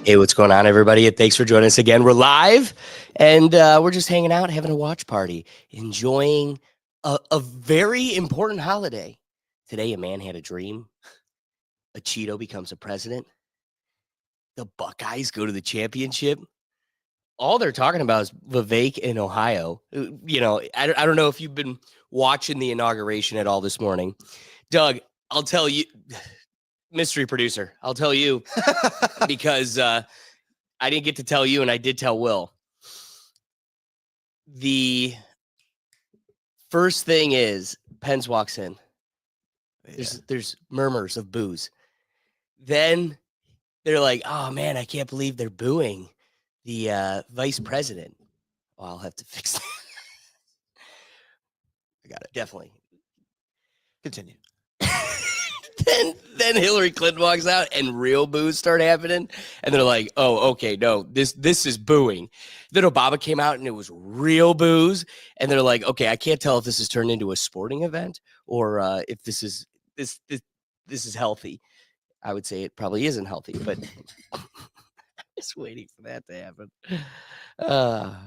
Hey, what's going on, everybody? And thanks for joining us again. We're live, and we're just hanging out, having a watch party, enjoying a very important holiday. Today, a man had a dream. A Cheeto becomes a president. The Buckeyes go to the championship. All they're talking about is Vivek in Ohio. You know, I don't know if you've been watching the inauguration at all this morning. Doug, I'll tell you, mystery producer, I'll tell you because I didn't get to tell you, and I did tell Will. The first thing is Pence walks in. There's murmurs of boos. Then they're like, oh, man, I can't believe they're booing the vice president. Well, I'll have to fix that. I got it. Definitely. Continue. Then Hillary Clinton walks out and real boos start happening. And they're like, oh, okay, no, this is booing. Then Obama came out and it was real boos. And they're like, okay, I can't tell if this has turned into a sporting event or if this is healthy. I would say it probably isn't healthy, but I'm just waiting for that to happen.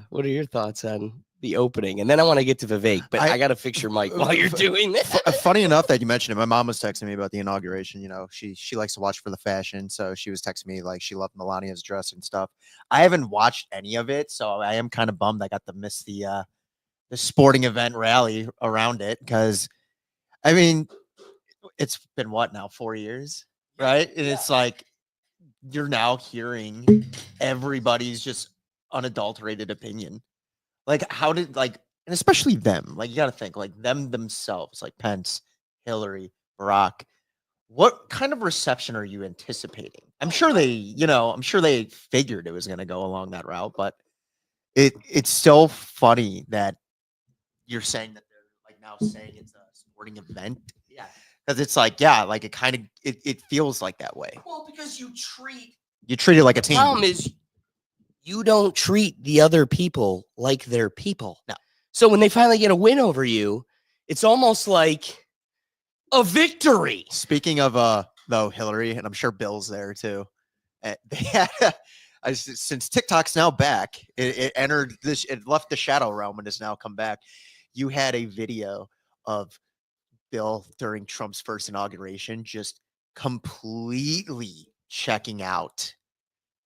What are your thoughts on the opening? And then I want to get to Vivek, but I got to fix your mic while you're doing that. Funny enough that you mentioned it. My mom was texting me about the inauguration. You know, she likes to watch for the fashion. So she was texting me like she loved Melania's dress and stuff. I haven't watched any of it. So I am kind of bummed I got to miss the sporting event rally around it. Because, I mean, it's been what now, 4 years? Right. And it's like you're now hearing everybody's just unadulterated opinion. Like, how did, like, and especially them, like, you got to think, like, them themselves, like Pence, Hillary, Barack, what kind of reception are you anticipating? I'm sure they figured it was going to go along that route, but it's so funny that you're saying that they're, like, now saying it's a sporting event. Yeah. Because it's like, yeah, like, it kind of, it feels like that way. Well, because you treat it like a team. The problem is you don't treat the other people like they're people. No. So when they finally get a win over you, it's almost like a victory. Speaking of though, Hillary, and I'm sure Bill's there too. They had since TikTok's now back, it entered this, it left the shadow realm and has now come back. You had a video of Bill during Trump's first inauguration just completely checking out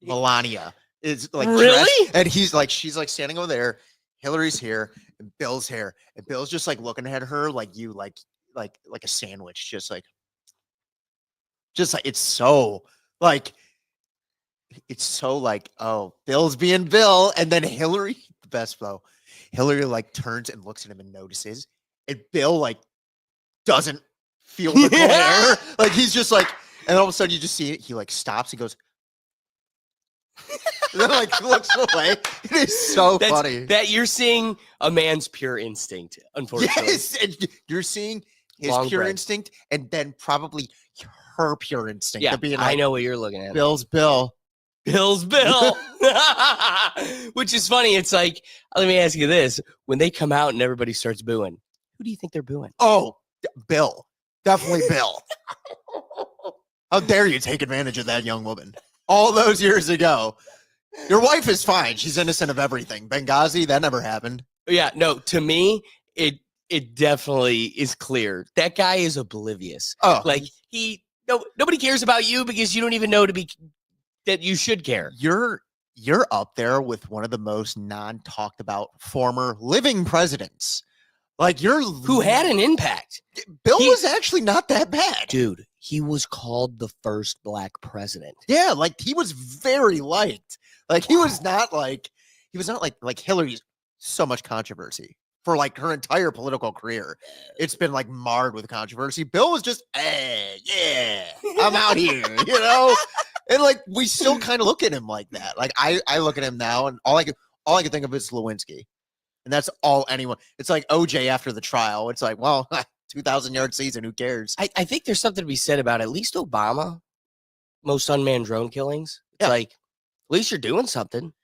Melania. Is like really, and he's like, she's like standing over there, Hillary's here, and Bill's here, and Bill's just like looking at her like you like a sandwich, just like it's so like oh, Bill's being Bill, and then Hillary, the best though, Hillary like turns and looks at him and notices, and Bill like doesn't feel the glare, like he's just like, and all of a sudden you just see it, he like stops, he goes. And then like looks away. It is so funny that you're seeing a man's pure instinct, unfortunately. Yes, and you're seeing his pure instinct, and then probably her pure instinct. Yeah, being like, I know what you're looking at. Bill's Bill. Which is funny. It's like, let me ask you this: when they come out and everybody starts booing, who do you think they're booing? Oh, Bill, definitely Bill. How dare you take advantage of that young woman? All those years ago. Your wife is fine. She's innocent of everything. Benghazi, that never happened. Yeah, no, to me, it definitely is clear. That guy is oblivious. Oh. Like nobody cares about you because you don't even know that you should care. You're up there with one of the most non-talked about former living presidents. Like who had an impact. Bill was actually not that bad. Dude, he was called the first black president. Yeah, like he was very liked. Like he was not like Hillary's so much controversy for like her entire political career. It's been like marred with controversy. Bill was just, yeah, I'm out here, you know? And like we still kind of look at him like that. Like I look at him now and all I can think of is Lewinsky. And that's all anyone. It's like OJ after the trial. It's like, well, 2,000-yard season. Who cares? I think there's something to be said about at least Obama. Most unmanned drone killings. It's like, at least you're doing something.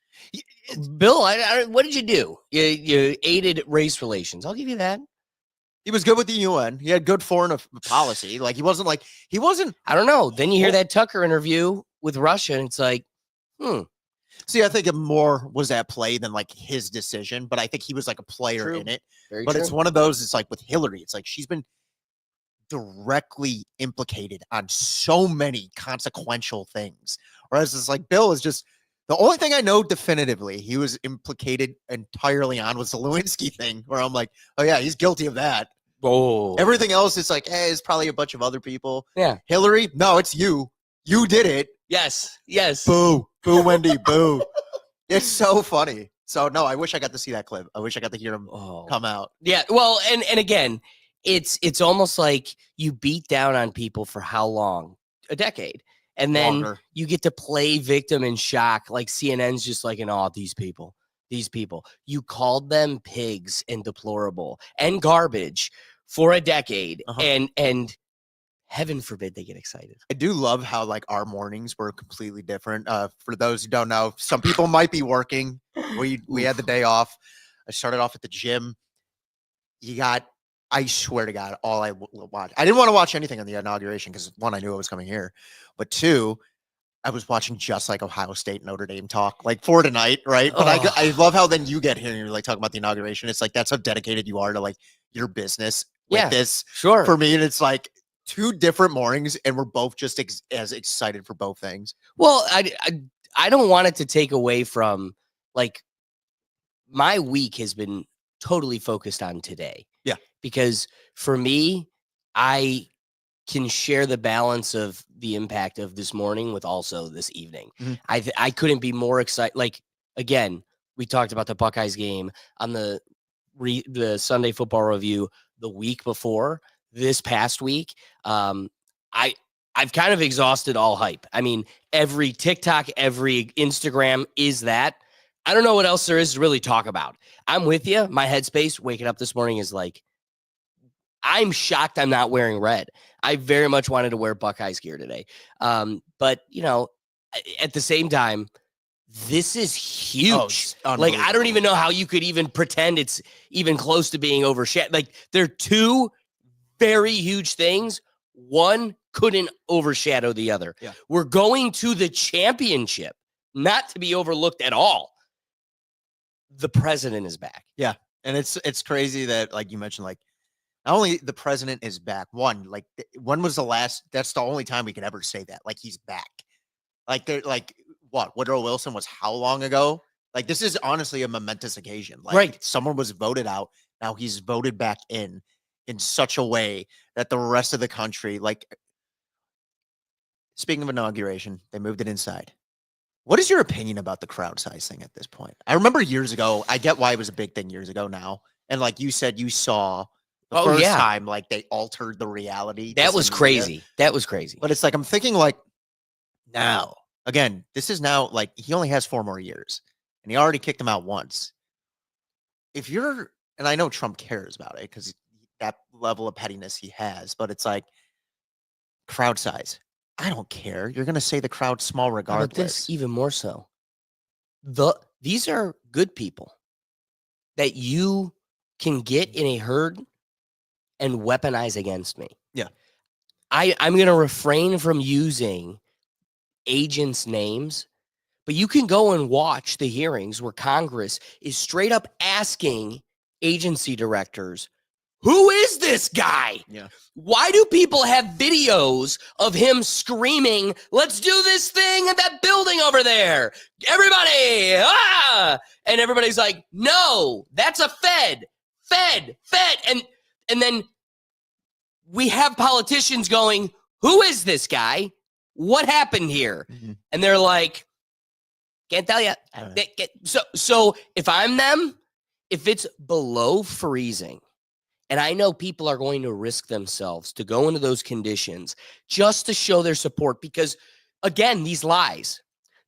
Bill, what did you do? You aided race relations. I'll give you that. He was good with the UN. He had good foreign policy. Like he wasn't. I don't know. Then you hear that Tucker interview with Russia, and it's like, See, I think it more was at play than like his decision, but I think he was like a player in it. Very but true. it's one of those. It's like with Hillary. It's like she's been directly implicated on so many consequential things, whereas it's like Bill is just. The only thing I know definitively he was implicated entirely on was the Lewinsky thing, where I'm like, oh yeah, he's guilty of that. Oh, Everything else is like, hey, it's probably a bunch of other people. Yeah. Hillary, no, it's you. You did it. Yes. Boo. Boo, Wendy. Boo. It's so funny. So no, I wish I got to see that clip. I wish I got to hear him come out. Yeah. Well, and again, it's almost like you beat down on people for how long? A decade. And then you get to play victim in shock. Like CNN's just like, these people. You called them pigs and deplorable and garbage for a decade. And heaven forbid they get excited. I do love how like our mornings were completely different. For those who don't know, some people might be working. We had the day off. I started off at the gym. I swear to God, all I watched. I didn't want to watch anything on the inauguration because one, I knew I was coming here, but two, I was watching just like Ohio State Notre Dame talk like for tonight, right? But I love how then you get here and you're like talking about the inauguration. It's like that's how dedicated you are to like your business with this. Sure. For me, and it's like two different mornings, and we're both just as excited for both things. Well, I don't want it to take away from like my week has been totally focused on today. Yeah. Because for me, I can share the balance of the impact of this morning with also this evening. Mm-hmm. I couldn't be more excited. Like, again, we talked about the Buckeyes game on the Sunday Football Review the week before. This past week, I've kind of exhausted all hype. I mean, every TikTok, every Instagram is that. I don't know what else there is to really talk about. I'm with you. My headspace waking up this morning is like, I'm shocked I'm not wearing red. I very much wanted to wear Buckeyes gear today. But, at the same time, this is huge. Like, I don't even know how you could even pretend it's even close to being overshadowed. Like, they're two very huge things. One couldn't overshadow the other. Yeah. We're going to the championship, not to be overlooked at all. The president is back. Yeah. And it's crazy that, like you mentioned, like, not only the president is back, when was the last, that's the only time we could ever say that, like, he's back. Like, they're like, what, Woodrow Wilson was how long ago? Like, this is honestly a momentous occasion. Like, right. Someone was voted out. Now he's voted back in such a way that the rest of the country, like, speaking of inauguration, they moved it inside. What is your opinion about the crowd size thing at this point? I remember years ago, I get why it was a big thing years ago now. And like you said, you saw the first time, like, they altered the reality. That was crazy. That was crazy. But it's like, I'm thinking like now, again, this is now like, he only has 4 more years and he already kicked him out once. If you're, and I know Trump cares about it because that level of pettiness he has, but it's like crowd size. I don't care. You're going to say the crowd's small regardless. But this even more so. These are good people that you can get in a herd and weaponize against me. Yeah. I'm going to refrain from using agents' names, but you can go and watch the hearings where Congress is straight up asking agency directors, who is this guy? Yeah. Why do people have videos of him screaming, let's do this thing at that building over there? Everybody, and everybody's like, no, that's a Fed. And then we have politicians going, who is this guy? What happened here? Mm-hmm. And they're like, can't tell you. So if I'm them, if it's below freezing, and I know people are going to risk themselves to go into those conditions just to show their support, because again, these lies.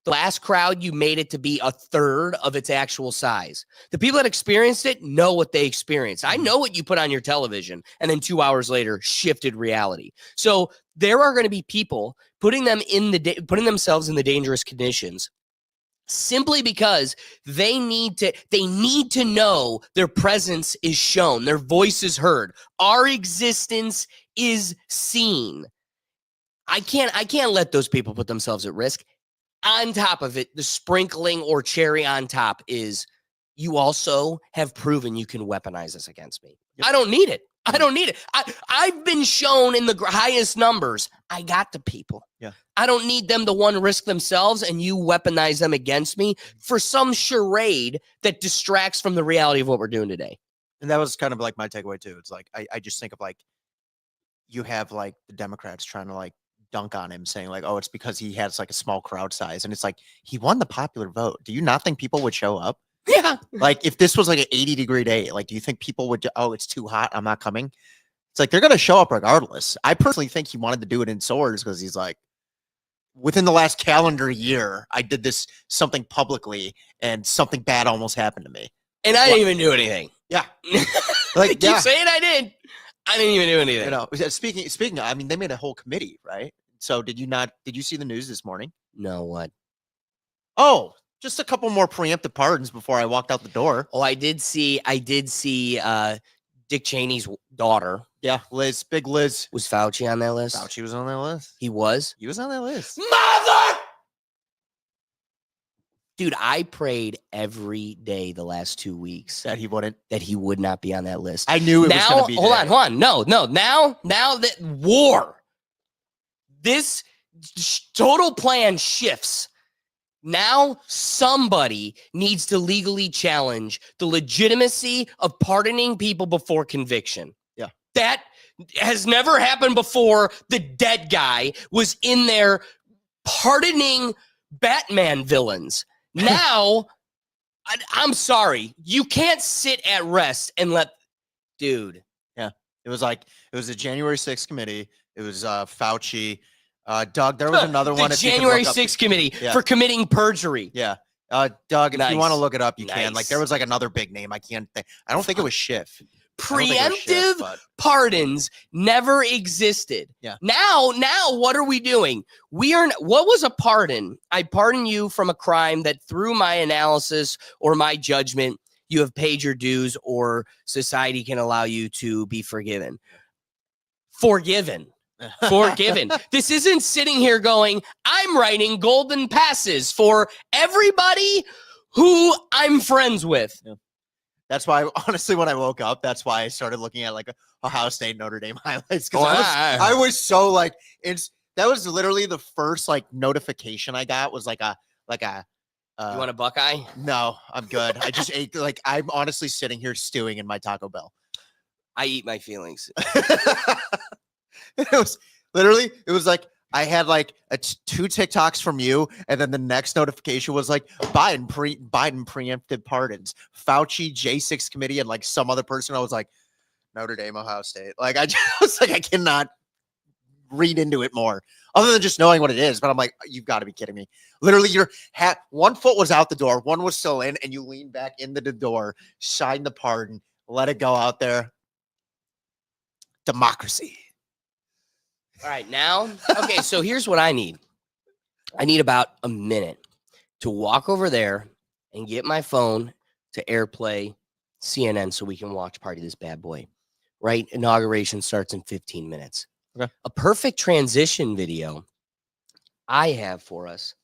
The last crowd, you made it to be a third of its actual size. The people that experienced it know what they experienced. I know what you put on your television, and then 2 hours later shifted reality. So there are going to be people putting themselves in the dangerous conditions simply because they need to know their presence is shown, their voice is heard, our existence is seen. I can't let those people put themselves at risk. On top of it, the sprinkling or cherry on top is you also have proven you can weaponize this against me. Yep. I don't need it. I don't need it. I've been shown in the highest numbers. I got the people. Yeah. I don't need them to risk themselves and you weaponize them against me for some charade that distracts from the reality of what we're doing today. And that was kind of like my takeaway too. It's like, I just think of like, you have like the Democrats trying to like dunk on him saying like, oh, it's because he has like a small crowd size. And it's like, he won the popular vote. Do you not think people would show up? Yeah. Like if this was like an 80-degree day, like, do you think people would, oh, it's too hot, I'm not coming? It's like, they're going to show up regardless. I personally think he wanted to do it in swords because he's like, within the last calendar year, I did this something publicly and something bad almost happened to me. And I didn't even do anything. Yeah. Like, keep saying I did. I didn't even do anything. You know, speaking of, I mean, they made a whole committee, right? So did you see the news this morning? No, what? Oh, just a couple more preemptive pardons before I walked out the door. Oh, I did see Dick Cheney's daughter. Yeah, Liz, big Liz. Was Fauci on that list? Fauci was on that list. He was? He was on that list. Mother! Dude, I prayed every day the last 2 weeks That he wouldn't. that he would not be on that list. I knew it was going to be. Hold on. No. Now that war, this total plan shifts. Now somebody needs to legally challenge the legitimacy of pardoning people before conviction. Yeah. That has never happened before. The dead guy was in there pardoning Batman villains. Now, I'm sorry. You can't sit at rest and dude. Yeah. It was a January 6th committee. It was Fauci. Doug, there was another one. The January 6th committee for committing perjury. Yeah. Doug, if you want to look it up, you can. Like, there was like another big name. I don't think it was Schiff. Preemptive pardons never existed. Yeah. Now, what are we doing? What was a pardon? I pardon you from a crime that through my analysis or my judgment, you have paid your dues or society can allow you to be forgiven. Forgiven. This isn't sitting here going, I'm writing golden passes for everybody who I'm friends with. Yeah. That's why, honestly, when I woke up, that's why I started looking at like Ohio State Notre Dame highlights. Because I was so like, that was literally the first like notification I got was like a. You want a Buckeye? No, I'm good. I just ate, like, I'm honestly sitting here stewing in my Taco Bell. I eat my feelings. It was like I had like two TikToks from you, and then the next notification was like Biden preemptive pardons, Fauci J6 committee, and like some other person. I was like, Notre Dame, Ohio State. Like I just was like, I cannot read into it more, other than just knowing what it is. But I'm like, you've got to be kidding me. Literally, your one foot was out the door, one was still in, and you lean back into the door, sign the pardon, let it go out there. Democracy. All right, now, okay, so here's what I need. I need about a minute to walk over there and get my phone to AirPlay CNN so we can watch party this bad boy. Right? Inauguration starts in 15 minutes. Okay. A perfect transition video I have for us.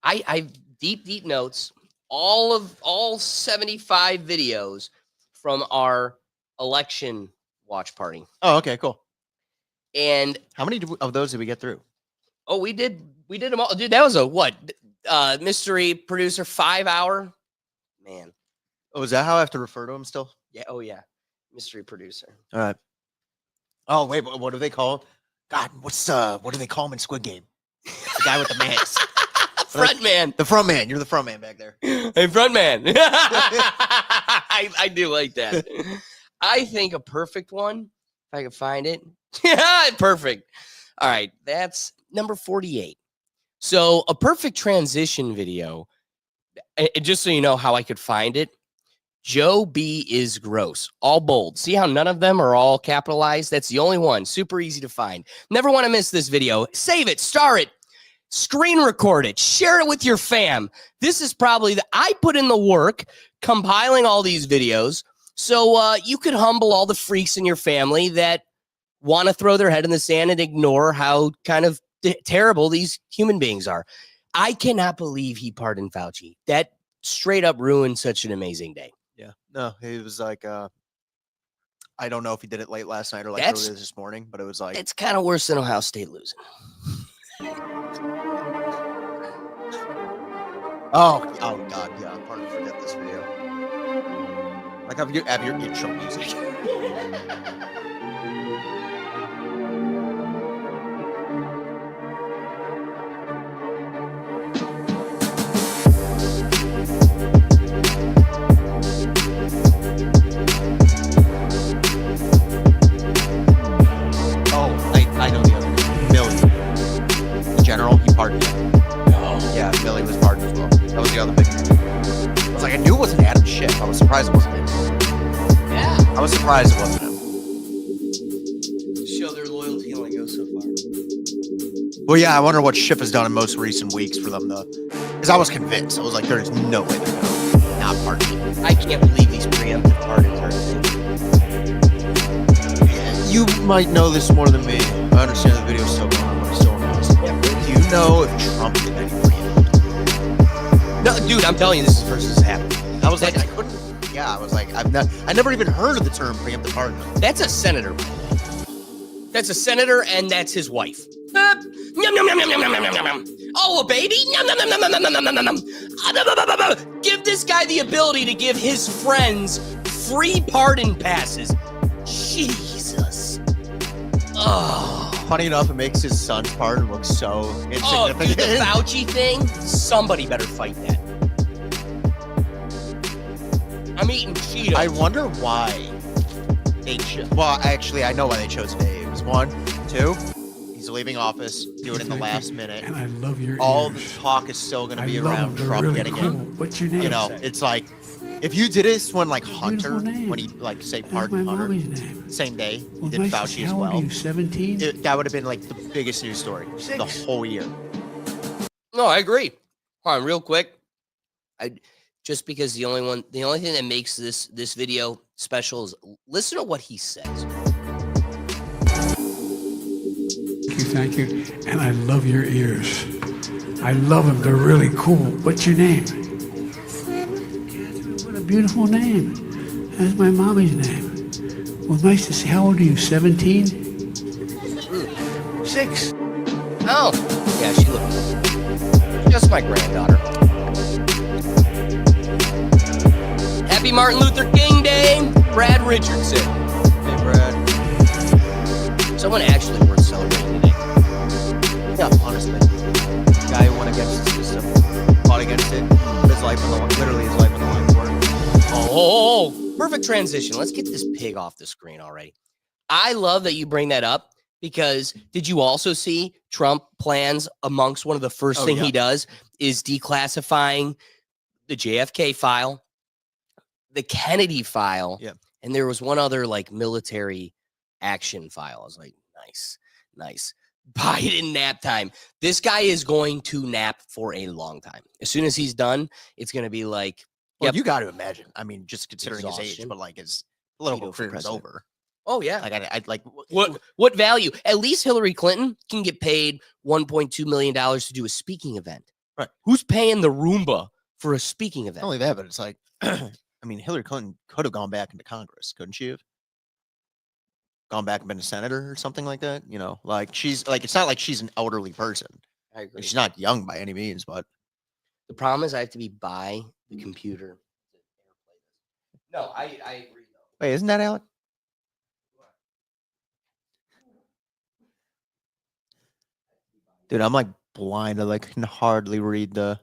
I deep notes, all 75 videos from our election watch party. Oh, okay, cool. And how many of those did we get through? Oh, we did them all. Dude, that was a mystery producer 5 hour. Man. Oh, is that how I have to refer to him still? Yeah. Oh, yeah. Mystery producer. All right. Oh, wait, what do they call him? God, what do they call him in Squid Game? The guy with the mask. Front man. The front man. You're the front man back there. Hey, front man. I do like that. I think a perfect one, if I can find it. Yeah, perfect. All right, that's number 48. So a perfect transition video, just so you know how I could find it, Joe B is gross, all bold. See how none of them are all capitalized? That's the only one, super easy to find. Never want to miss this video. Save it, star it. screen record it, share it with your fam. This is probably I put in the work compiling all these videos so you could humble all the freaks in your family that want to throw their head in the sand and ignore how kind of terrible these human beings are. I cannot believe he pardoned Fauci. That straight up ruined such an amazing day. Yeah. No, it was like, I don't know if he did it late last night or like earlier this morning, but it was like. It's kind of worse than Ohio State losing. Oh God, yeah. I'm hard to forget this video. Like, have your intro music. I know the other name. Millie. The general, he pardoned him. Oh. Yeah, Millie was pardoned as well. That was the other big thing. I was like, I knew it wasn't Adam Schiff. I was surprised it wasn't him. Yeah. I was surprised it wasn't him. Show their loyalty only goes so far. Well, yeah, I wonder what Schiff has done in most recent weeks for them to. Because I was convinced. I was like, there's no way they're going to not pardon him. I can't believe these preemptive pardons are a thing. You might know this more than me. I understand the video's still going on, but I'm still honest. Yeah, do you know if Trump did any preemptive? No, dude, I'm telling you, this is the first this happened. I was like, I couldn't. Yeah, I was like, I never even heard of the term preemptive pardon. That's a senator. That's a senator, and that's his wife. Yum, yum, yum, yum, yum, yum, yum, yum. Oh, a baby? Yum, yum, yum, yum, yum, yum, yum, yum. Give this guy the ability to give his friends free pardon passes. Jesus. Oh. Funny enough, it makes his son's pardon look so insignificant. Oh, dude, the Fauci thing? Somebody better fight that. I'm eating Cheetos. I wonder why they chose. Well, actually, I know why they chose today. It was 1, 2. He's leaving office. Do it in the last minute. And I love your all ears. the talk is still going to be I love around them. Trump Really getting cool. in. What's your name? You know, it's like if you did this when like Hunter, name. when he like say That's pardon my Hunter, mommy's name. same day he Well, did nice to Fauci see. as How old well. are you, 17? That would have been like the biggest news story the whole year. No, I agree. Hold on, real quick. Just because the only thing that makes this video special is listen to what he says. Thank you. And I love your ears. I love them. They're really cool. What's your name? Catherine, what a beautiful name. That's my mommy's name. Well, nice to see. How old are you, 17? 6. Oh, yeah, she looks just my granddaughter. Happy Martin Luther King Day, Brad Richardson. Hey, Brad. Someone actually worth celebrating today. Yeah, honestly. Guy who went against the system, fought against it, put his life on the line, literally his life on the line for it. Oh, perfect transition. Let's get this pig off the screen already. I love that you bring that up because did you also see Trump plans amongst one of the first thing he does is declassifying the JFK file, the Kennedy file, and there was one other like military action file. I was like, nice. Biden nap time. This guy is going to nap for a long time. As soon as he's done, it's going to be like, well, you got to imagine. I mean, just considering his age, Exhaustion. but like his political career is over. Oh yeah. Like I'd like what value? At least Hillary Clinton can get paid $1.2 million to do a speaking event. Right. Who's paying the Roomba for a speaking event? Not only that, but it's like, I mean, Hillary Clinton could have gone back into Congress, couldn't she have? Gone back and been a senator or something like that, you know, like she's like, it's not like she's an elderly person. I agree. She's not young by any means, but the problem is I have to be by the computer. No, I agree though. Wait, isn't that Alec? Dude, I'm like blind. I like can hardly read the.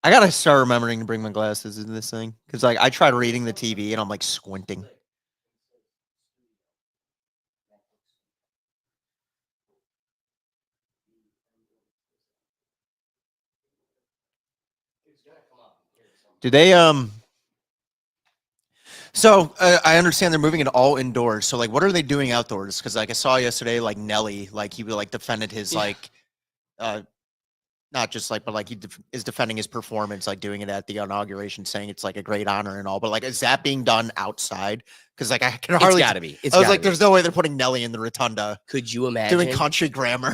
I gotta start remembering to bring my glasses in this thing because like I tried reading the TV and I'm like squinting. Do they So I understand they're moving it all indoors. So like, what are they doing outdoors? Because like I saw yesterday, like Nelly, like he like defended his like not just like, but like is defending his performance, like doing it at the inauguration, saying it's like a great honor and all. But like, is that being done outside? Because like I can hardly. It's got to be. I was like, there's no way they're putting Nelly in the rotunda. Could you imagine doing country grammar?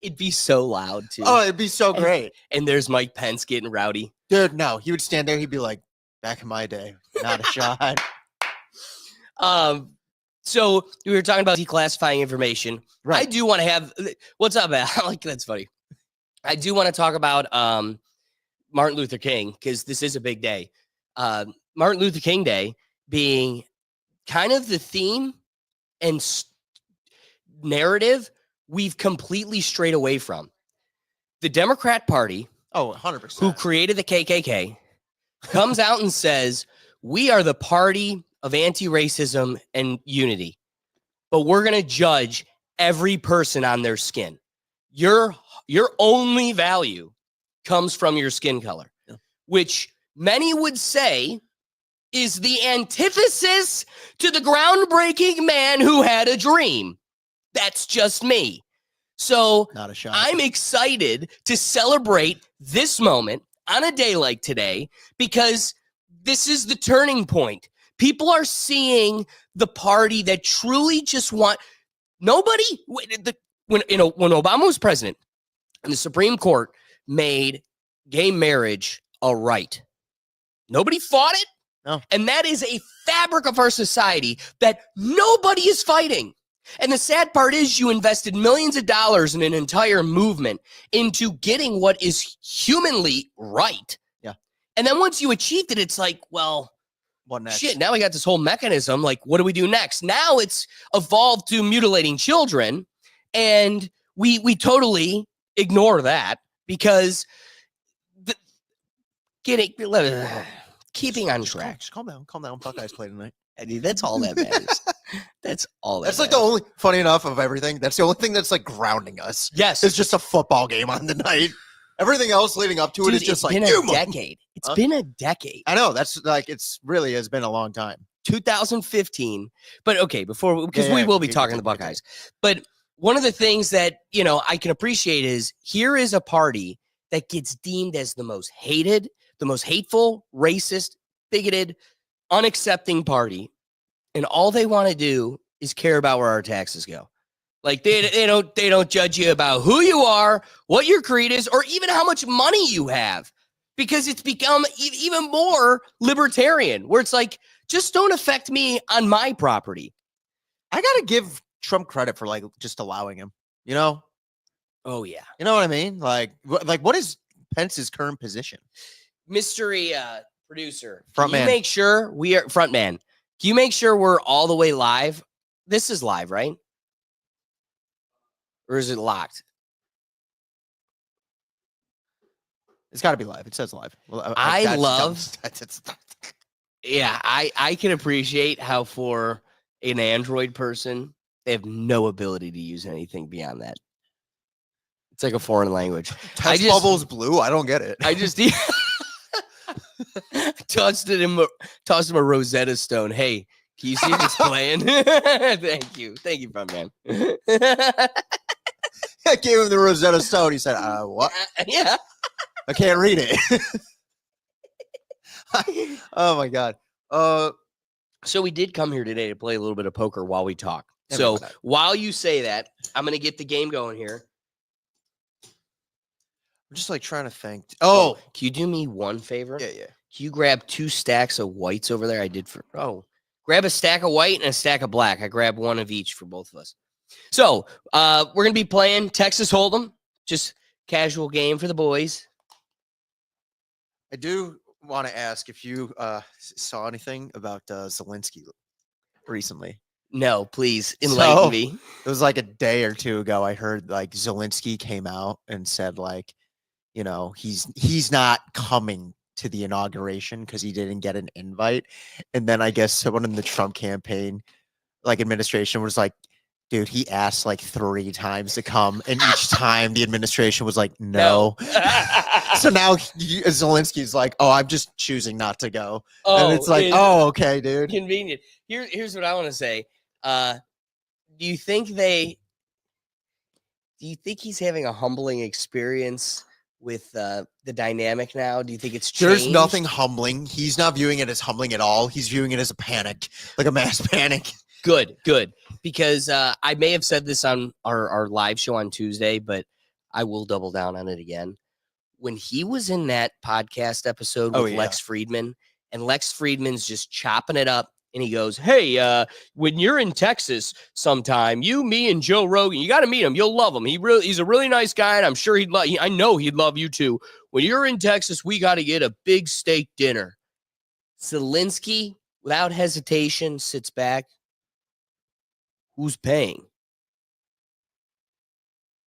It'd be so loud too. Oh, it'd be so great. And there's Mike Pence getting rowdy. Dude, no, he would stand there. He'd be like, back in my day, not a shot. So we were talking about declassifying information. Right. I do want to have. What's up, man? Like that's funny. I do want to talk about Martin Luther King because this is a big day. Martin Luther King Day being kind of the theme and narrative we've completely strayed away from. The Democrat Party, 100%, who created the KKK, comes out and says, we are the party of anti-racism and unity, but we're going to judge every person on their skin. Your only value comes from your skin color, which many would say is the antithesis to the groundbreaking man who had a dream. That's just me. So not a shot. I'm excited to celebrate this moment on a day like today because this is the turning point. People are seeing the party that truly just want nobody. When Obama was president and the Supreme Court made gay marriage a right, nobody fought it. No. And that is a fabric of our society that nobody is fighting. And the sad part is you invested millions of dollars in an entire movement into getting what is humanly right. Yeah. And then once you achieved it, it's like, well, what next? Shit, now we got this whole mechanism. Like, what do we do next? Now it's evolved to mutilating children. And we totally ignore that because keeping on track. Just calm down. Buckeyes play tonight. I mean, that's all that matters. That's all that That's like matters. the only, funny enough, of everything. That's the only thing that's like grounding us. Yes. It's just a football game on the night. Everything else leading up to it is just like been a decade. It's been a decade. I know. That's like, it's really has been a long time. 2015. But okay, because we will be talking the Buckeyes. But one of the things that, I can appreciate is here is a party that gets deemed as the most hated, the most hateful, racist, bigoted, unaccepting party. And all they want to do is care about where our taxes go. Like they don't judge you about who you are, what your creed is, or even how much money you have, because it's become even more libertarian, where it's like, just don't affect me on my property. I gotta give Trump credit for like just allowing him. Oh yeah. You know what I mean? Like what is Pence's current position? Mystery producer, front man. Make sure we are front man. Can you make sure we're all the way live? This is live, right? Or is it locked? It's got to be live. It says live. Well, I can appreciate how for an Android person, they have no ability to use anything beyond that. It's like a foreign language. Text bubbles blue. I don't get it. I just tossed him a Rosetta Stone. Hey, can you see this playing? Thank you, front man. I gave him the Rosetta Stone. He said, what? Yeah. I can't read it. Oh, my God. So we did come here today to play a little bit of poker while we talk. So while you say that, I'm going to get the game going here. I'm just like trying to think. Oh, can you do me one favor? Yeah. Can you grab 2 stacks of whites over there? Grab a stack of white and a stack of black. I grab one of each for both of us. So we're going to be playing Texas Holdem, just casual game for the boys. I do want to ask if you saw anything about Zelensky recently. No, please enlighten me. It was like a day or two ago. I heard like Zelensky came out and said like, he's not coming to the inauguration because he didn't get an invite. And then I guess someone in the Trump campaign, like administration, was like, dude, he asked like 3 times to come, and each time the administration was like, no. So now Zelensky's like, oh, I'm just choosing not to go. And it's like, oh, okay, dude. Convenient. Here's what I want to say. Do you think they Do you think he's having a humbling experience with the dynamic now? Do you think it's changed? There's nothing humbling. He's not viewing it as humbling at all. He's viewing it as a panic, like a mass panic. Good. Because I may have said this on our live show on Tuesday, but I will double down on it again. When he was in that podcast episode with Lex Friedman, and Lex Friedman's just chopping it up, and he goes, "Hey, when you're in Texas sometime, me and Joe Rogan, you got to meet him. You'll love him. He's a really nice guy, and I'm sure I know he'd love you too. When you're in Texas, we got to get a big steak dinner." Zelensky, without hesitation, sits back. Who's paying?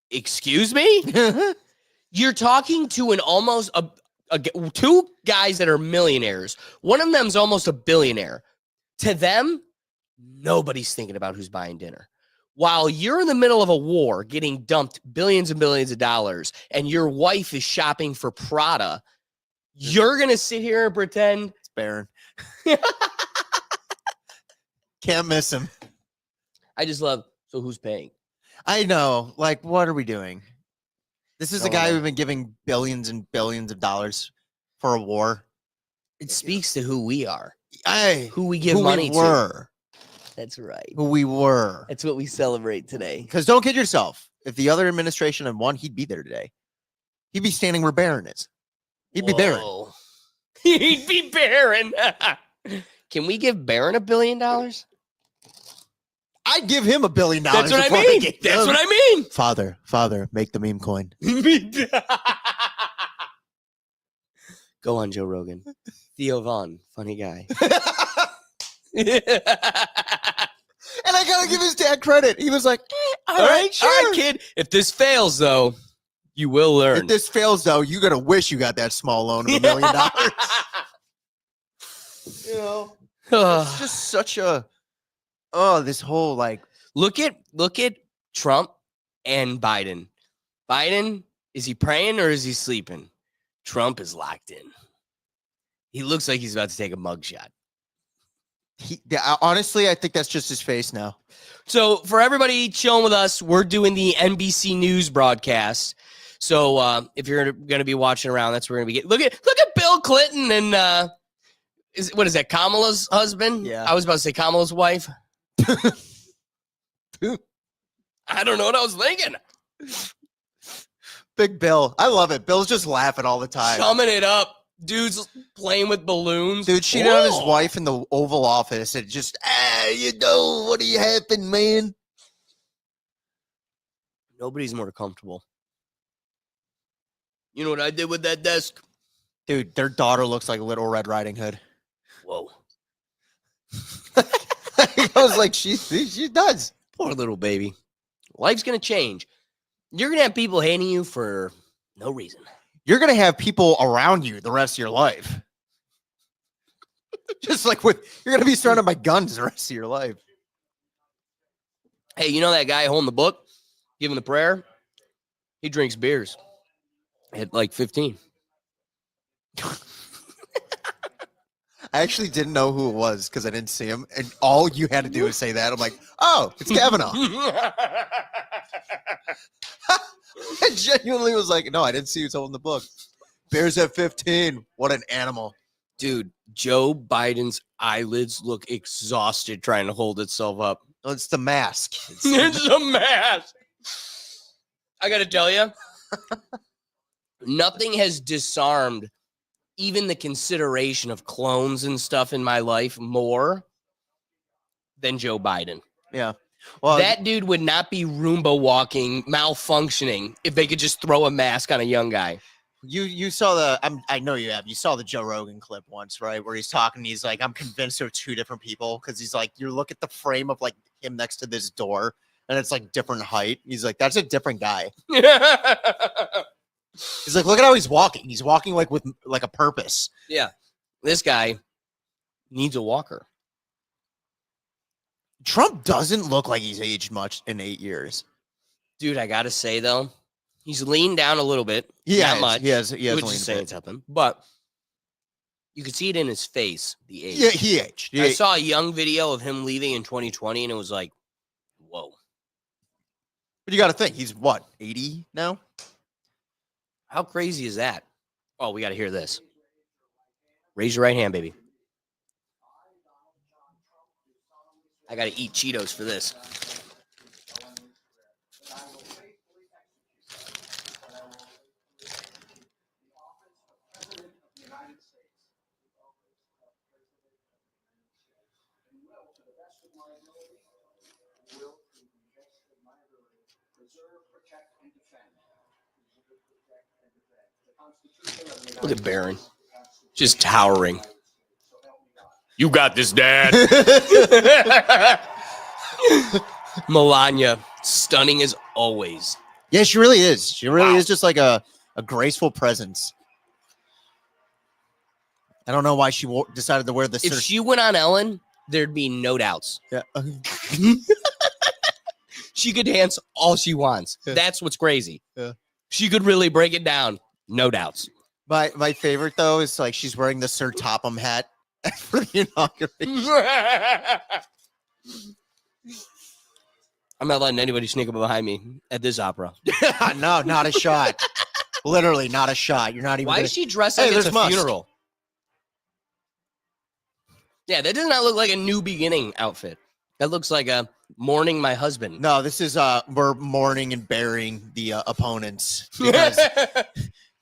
Excuse me? You're talking to an almost two guys that are millionaires. One of them's almost a billionaire. To them, nobody's thinking about who's buying dinner. While you're in the middle of a war getting dumped billions and billions of dollars and your wife is shopping for Prada, you're going to sit here and pretend It's Barron. Can't miss him. I just love, so who's paying? I know. Like, what are we doing? This is a guy know. who's been giving billions and billions of dollars for a war. It speaks to who we are, Hey, who we give who money we were. to. That's right. Who we were. That's what we celebrate today. Because don't kid yourself. If the other administration had won, he'd be there today. He'd be standing where Barron is. He'd be Barron. Whoa. He'd be Barron. Can we give Barron $1 billion? I'd give him $1 billion. That's what I before mean. get That's him. what I mean. Father, make the meme coin. Go on, Joe Rogan. Theo Vaughn, funny guy. And I gotta give his dad credit. He was like, all right, sure. All right, kid. If this fails, though, you will learn. If this fails, though, you're gonna wish you got that small loan of $1 million. You know, it's just such a this whole like look at Trump and Biden. Biden, is he praying or is he sleeping? Trump is locked in. He looks like he's about to take a mugshot. Honestly, I think that's just his face now. So for everybody chilling with us, we're doing the NBC News broadcast. So if you're going to be watching around, that's where we're going to be. Look at Bill Clinton and what is that? Kamala's husband? Yeah. I was about to say Kamala's wife. I don't know what I was thinking. Big Bill. I love it. Bill's just laughing all the time. Chumming it up. Dude's playing with balloons. Dude, cheated on his wife in the Oval Office. And just, what do you happen, man? Nobody's more comfortable. You know what I did with that desk? Dude, their daughter looks like Little Red Riding Hood. Whoa. I was like, she does. Poor little baby. Life's going to change. You're going to have people hating you for no reason. You're going to have people around you the rest of your life. Just like you're going to be surrounded by guns the rest of your life. Hey, you know that guy holding the book, giving the prayer? He drinks beers at like 15. I actually didn't know who it was because I didn't see him. And all you had to do is say that. I'm like, oh, it's Kavanaugh. I genuinely was like, no, I didn't see who's holding the book. Bears at 15. What an animal. Dude, Joe Biden's eyelids look exhausted trying to hold itself up. Oh, it's the mask. It's a mask. I got to tell you, nothing has disarmed even the consideration of clones and stuff in my life more than Joe Biden. Yeah. Well, That dude would not be Roomba walking, malfunctioning if they could just throw a mask on a young guy. you saw I know you have. You saw the Joe Rogan clip once, right? Where he's talking. He's like, I'm convinced they're two different people because he's like, you look at the frame of like him next to this door and it's like different height. He's like, that's a different guy. He's like, look at how he's walking. He's walking like with like a purpose. Yeah. This guy needs a walker. Trump doesn't look like he's aged much in 8 years. Dude, I got to say, though, he's leaned down a little bit. Yeah, not much. He has which leaned is a saying bit. something. But you could see it in his face, the age. Yeah, he aged. I saw a young video of him leaving in 2020, and it was like, whoa. But you got to think, he's what, 80 now? How crazy is that? Oh, we got to hear this. Raise your right hand, baby. I got to eat Cheetos for this. Look at Barron. Just towering. You got this, Dad. Melania, stunning as always. Yeah, she really is. She really is just like a graceful presence. I don't know why she decided to wear this. If she went on Ellen, there'd be no doubts. Yeah. She could dance all she wants. Yeah. That's what's crazy. Yeah. She could really break it down. No doubts. My favorite, though, is like she's wearing the Sir Topham hat for the inauguration. I'm not letting anybody sneak up behind me at this opera. No, not a shot. Literally, not a shot. You're not even. Why is she dressed like it's a funeral? Yeah, that does not look like a new beginning outfit. That looks like a mourning my husband. No, this is we're mourning and burying the opponents because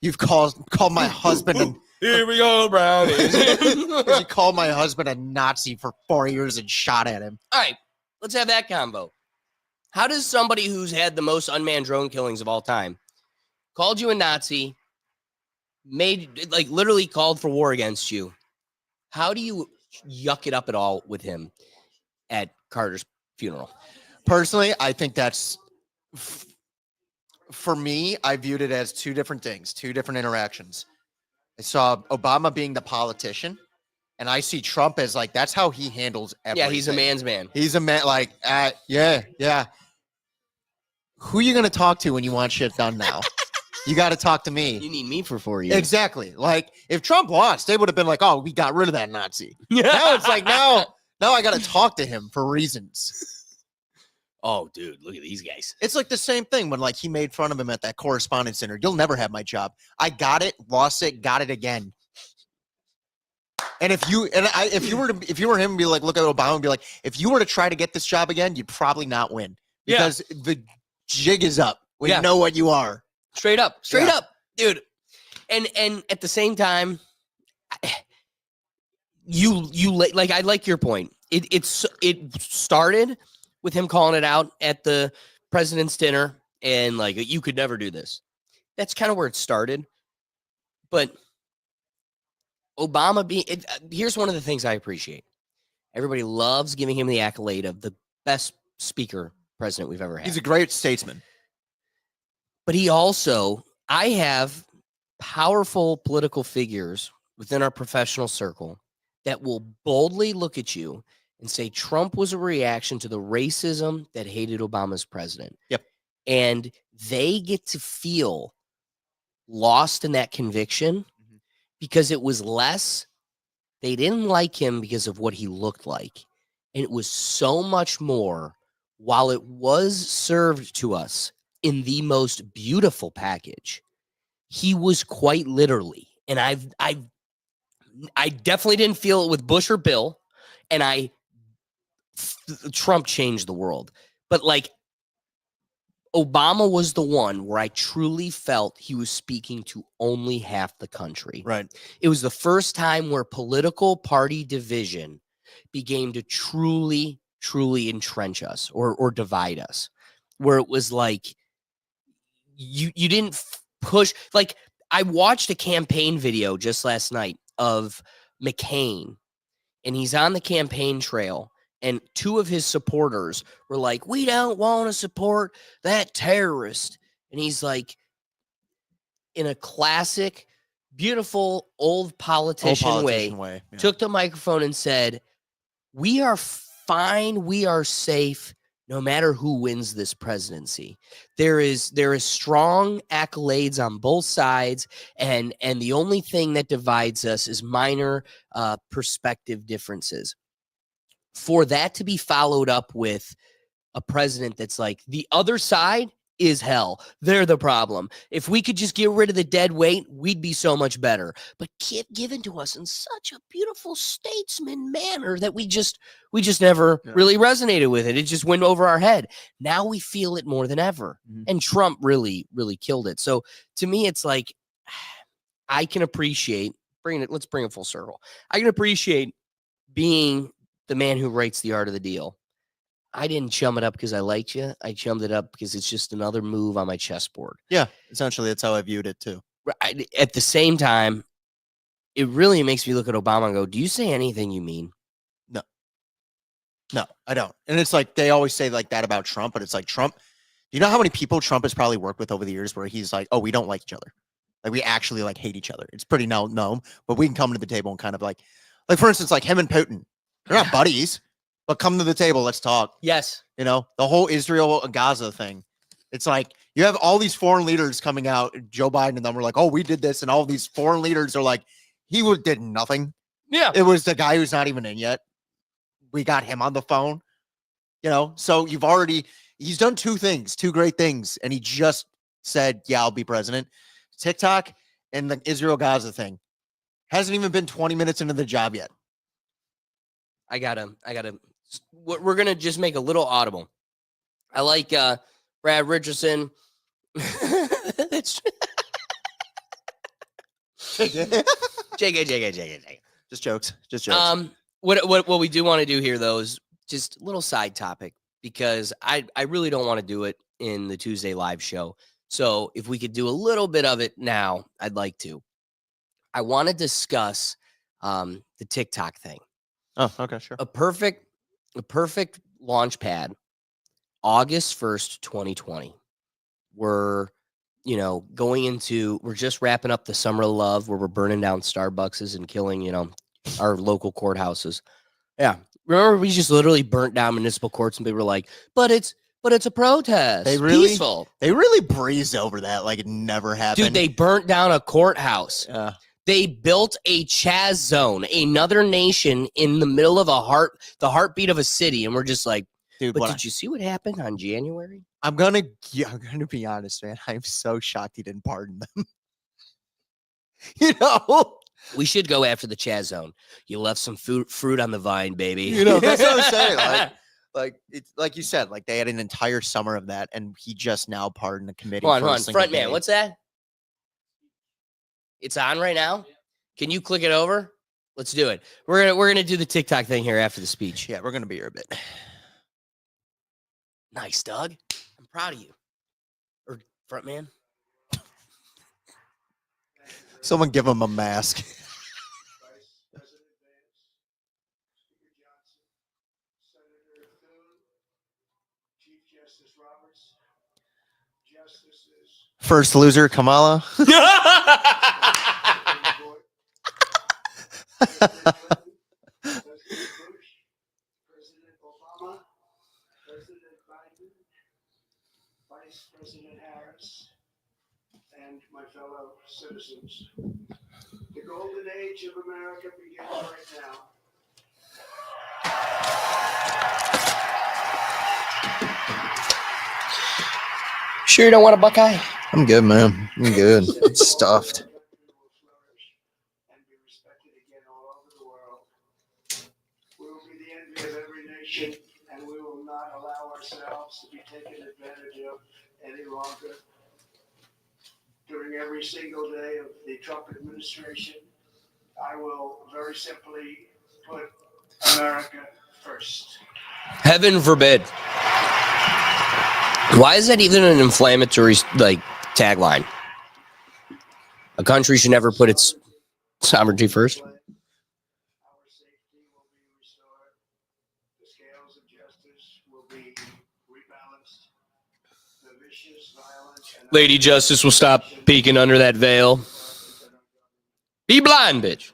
you've called my husband and here we go, brownies. you called my husband a Nazi for 4 years and shot at him. All right, let's have that combo. How does somebody who's had the most unmanned drone killings of all time, called you a Nazi, made like literally called for war against you? How do you yuck it up at all with him at Carter's funeral? Personally, I think that's for me. I viewed it as two different things, two different interactions. I saw Obama being the politician, and I see Trump as like that's how he handles everything. Yeah, he's a man's man. He's a man. Like, yeah. Who are you gonna talk to when you want shit done now? You got to talk to me. You need me for 4 years. Exactly. Like if Trump lost, they would have been like, "Oh, we got rid of that Nazi." Now it's like now I got to talk to him for reasons. Oh, dude, look at these guys. It's like the same thing when like he made fun of him at that correspondence center. You'll never have my job. I got it, lost it, got it again. And if you were him and be like, look at Obama and be like, if you were to try to get this job again, you'd probably not win because the jig is up. We know what you are. Straight up, dude. And at the same time, you like I like your point. It started with him calling it out at the president's dinner and like you could never do this. That's kind of where it started. But Obama here's one of the things I appreciate. Everybody loves giving him the accolade of the best speaker president we've ever had. He's a great statesman. But I have powerful political figures within our professional circle that will boldly look at you and say Trump was a reaction to the racism that hated Obama's president. Yep. And they get to feel lost in that conviction because it was less, they didn't like him because of what he looked like. And it was so much more while it was served to us in the most beautiful package. He was quite literally, and I definitely didn't feel it with Bush or Bill, and Trump changed the world. But like Obama was the one where I truly felt he was speaking to only half the country. Right. It was the first time where political party division began to truly entrench us or divide us, where it was like you didn't push. Like I watched a campaign video just last night of McCain, and he's on the campaign trail, and two of his supporters were like, "We don't want to support that terrorist," and he's like, in a classic, beautiful old politician way, yeah. took the microphone and said, "We are fine, we are safe, no matter who wins this presidency. There is strong accolades on both sides, and the only thing that divides us is minor perspective differences." For that to be followed up with a president that's like, the other side is hell. They're the problem. If we could just get rid of the dead weight, we'd be so much better. But given to us in such a beautiful statesman manner that we just never really resonated with it. It just went over our head. Now we feel it more than ever. And Trump really, really killed it. So to me, it's like, I can appreciate let's bring it full circle. I can appreciate being the man who writes the art of the deal. I didn't chum it up because I liked you. I chummed it up because it's just another move on my chessboard. Yeah, essentially, that's how I viewed it too. At the same time, it really makes me look at Obama and go, do you say anything you mean? No, I don't. And it's like they always say like that about Trump, but it's like Trump. You know how many people Trump has probably worked with over the years where he's like, oh, we don't like each other. Like we actually like hate each other. It's pretty known, but we can come to the table and kind of like for instance, like him and Putin. They're not buddies, but come to the table. Let's talk. Yes. You know, the whole Israel and Gaza thing. It's like you have all these foreign leaders coming out. Joe Biden and them were like, oh, we did this. And all these foreign leaders are like, did nothing. Yeah. It was the guy who's not even in yet. We got him on the phone. You know, so he's done two great things. And he just said, yeah, I'll be president. TikTok and the Israel Gaza thing. Hasn't even been 20 minutes into the job yet. I gotta, we're going to just make a little audible. I like Brad Richardson. JK. Just jokes. What we do want to do here, though, is just a little side topic because I really don't want to do it in the Tuesday live show. So if we could do a little bit of it now, I'd like to. I want to discuss the TikTok thing. Oh, okay, sure. A perfect launch pad, August 1st, 2020. We're just wrapping up the summer of love where we're burning down Starbucks and killing, our local courthouses. Yeah. Remember, we just literally burnt down municipal courts and they were like, but it's a protest. Peaceful. They really breezed over that like it never happened. Dude, they burnt down a courthouse. Yeah. They built a Chaz zone, another nation in the middle of the heartbeat of a city. And we're just like, dude, but did you see what happened on January? I'm gonna be honest, man. I'm so shocked he didn't pardon them. We should go after the Chaz zone. You left some fruit on the vine, baby. That's what I'm saying. It's like you said, like they had an entire summer of that, and he just now pardoned the committee. Hold on, front man. What's that? It's on right now. Can you click it over? Let's do it. We're gonna do the TikTok thing here after the speech. Yeah, we're gonna be here a bit. Nice, Doug. I'm proud of you. Or front man. Someone give him a mask. First loser, Kamala. President Obama, President Biden, Vice President Harris, and my fellow citizens. The golden age of America begins right now. Sure you don't want a Buckeye? I'm good, man. I'm good. It's stuffed. And be respected again all over the world. We will be the envy of every nation, and we will not allow ourselves to be taken advantage of any longer. During every single day of the Trump administration, I will very simply put America first. Heaven forbid. Why is that even an inflammatory tagline? A country should never put its sovereignty first. Our safety will be restored. The scales of justice will be rebalanced. The vicious violence and Lady Justice will stop peeking under that veil. Be blind, bitch.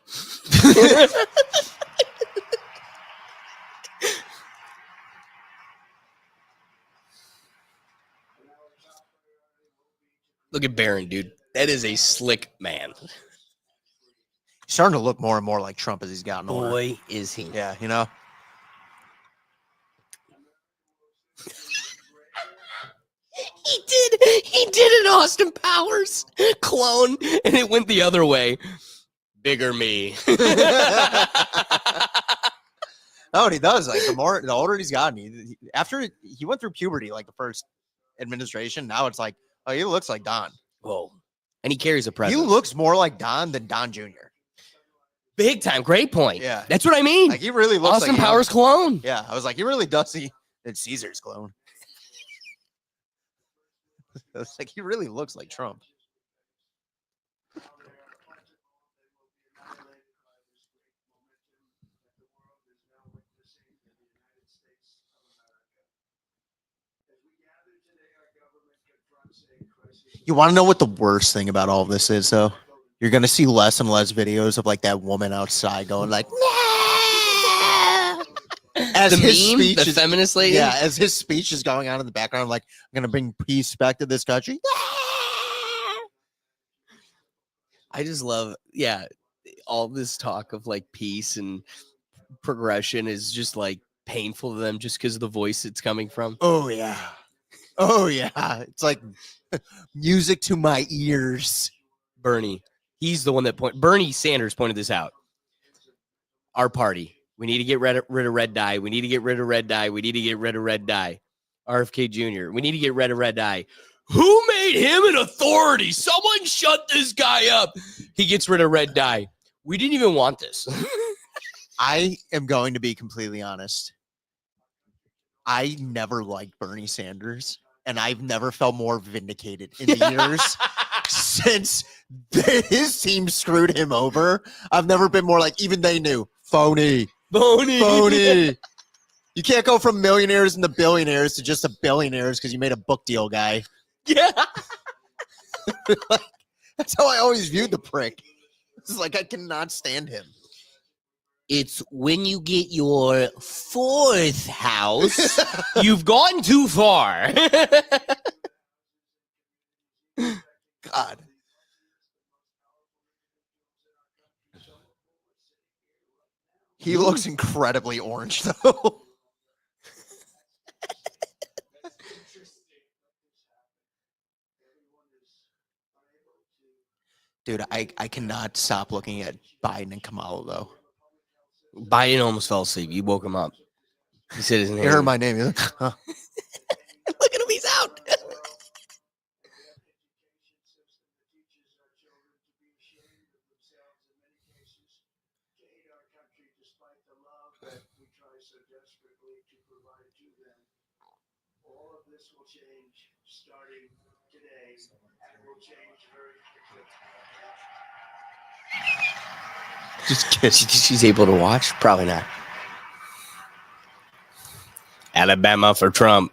Look at Barron, dude. That is a slick man. He's starting to look more and more like Trump as he's gotten older. Boy, is he. Yeah, He did an Austin Powers clone, and it went the other way. Bigger me. Oh, and he does. Like the older he's gotten, after he went through puberty, like the first administration, now it's like, oh, he looks like Don. Whoa. And he carries a presence. He looks more like Don than Don Jr. Big time. Great point. Yeah. That's what I mean. Like he really looks Austin like Powers clone. Yeah, I was like, he really does. It's Caesar's clone. It's like he really looks like Trump. You want to know what the worst thing about all of this is, though? You're going to see less and less videos of like that woman outside going like, no! As The his meme, speech the is, feminist lady. yeah, as his speech is going on in the background, like, I'm going to bring peace back to this country. I just love, all this talk of like peace and progression is just like painful to them just because of the voice it's coming from. Oh, yeah. Oh, yeah. It's like music to my ears. Bernie, he's the one that Bernie Sanders pointed this out. Our party. We need to get rid of red dye. We need to get rid of red dye. We need to get rid of red dye. RFK Jr. We need to get rid of red dye. Who made him an authority? Someone shut this guy up. He gets rid of red dye. We didn't even want this. I am going to be completely honest. I never liked Bernie Sanders, and I've never felt more vindicated in the years since his team screwed him over. I've never been more like, even they knew, phony. You can't go from millionaires into billionaires to just a billionaires because you made a book deal, guy. Yeah. That's how I always viewed the prick. It's like, I cannot stand him. It's when you get your fourth house, you've gone too far. God. He looks incredibly orange, though. Dude, I cannot stop looking at Biden and Kamala, though. Biden almost fell asleep. You woke him up. He said his name. He heard my name. He's like, huh. Look at him. He's out. Starting today, and will change very quickly. Just kidding. She's able to watch? Probably not. Alabama for Trump.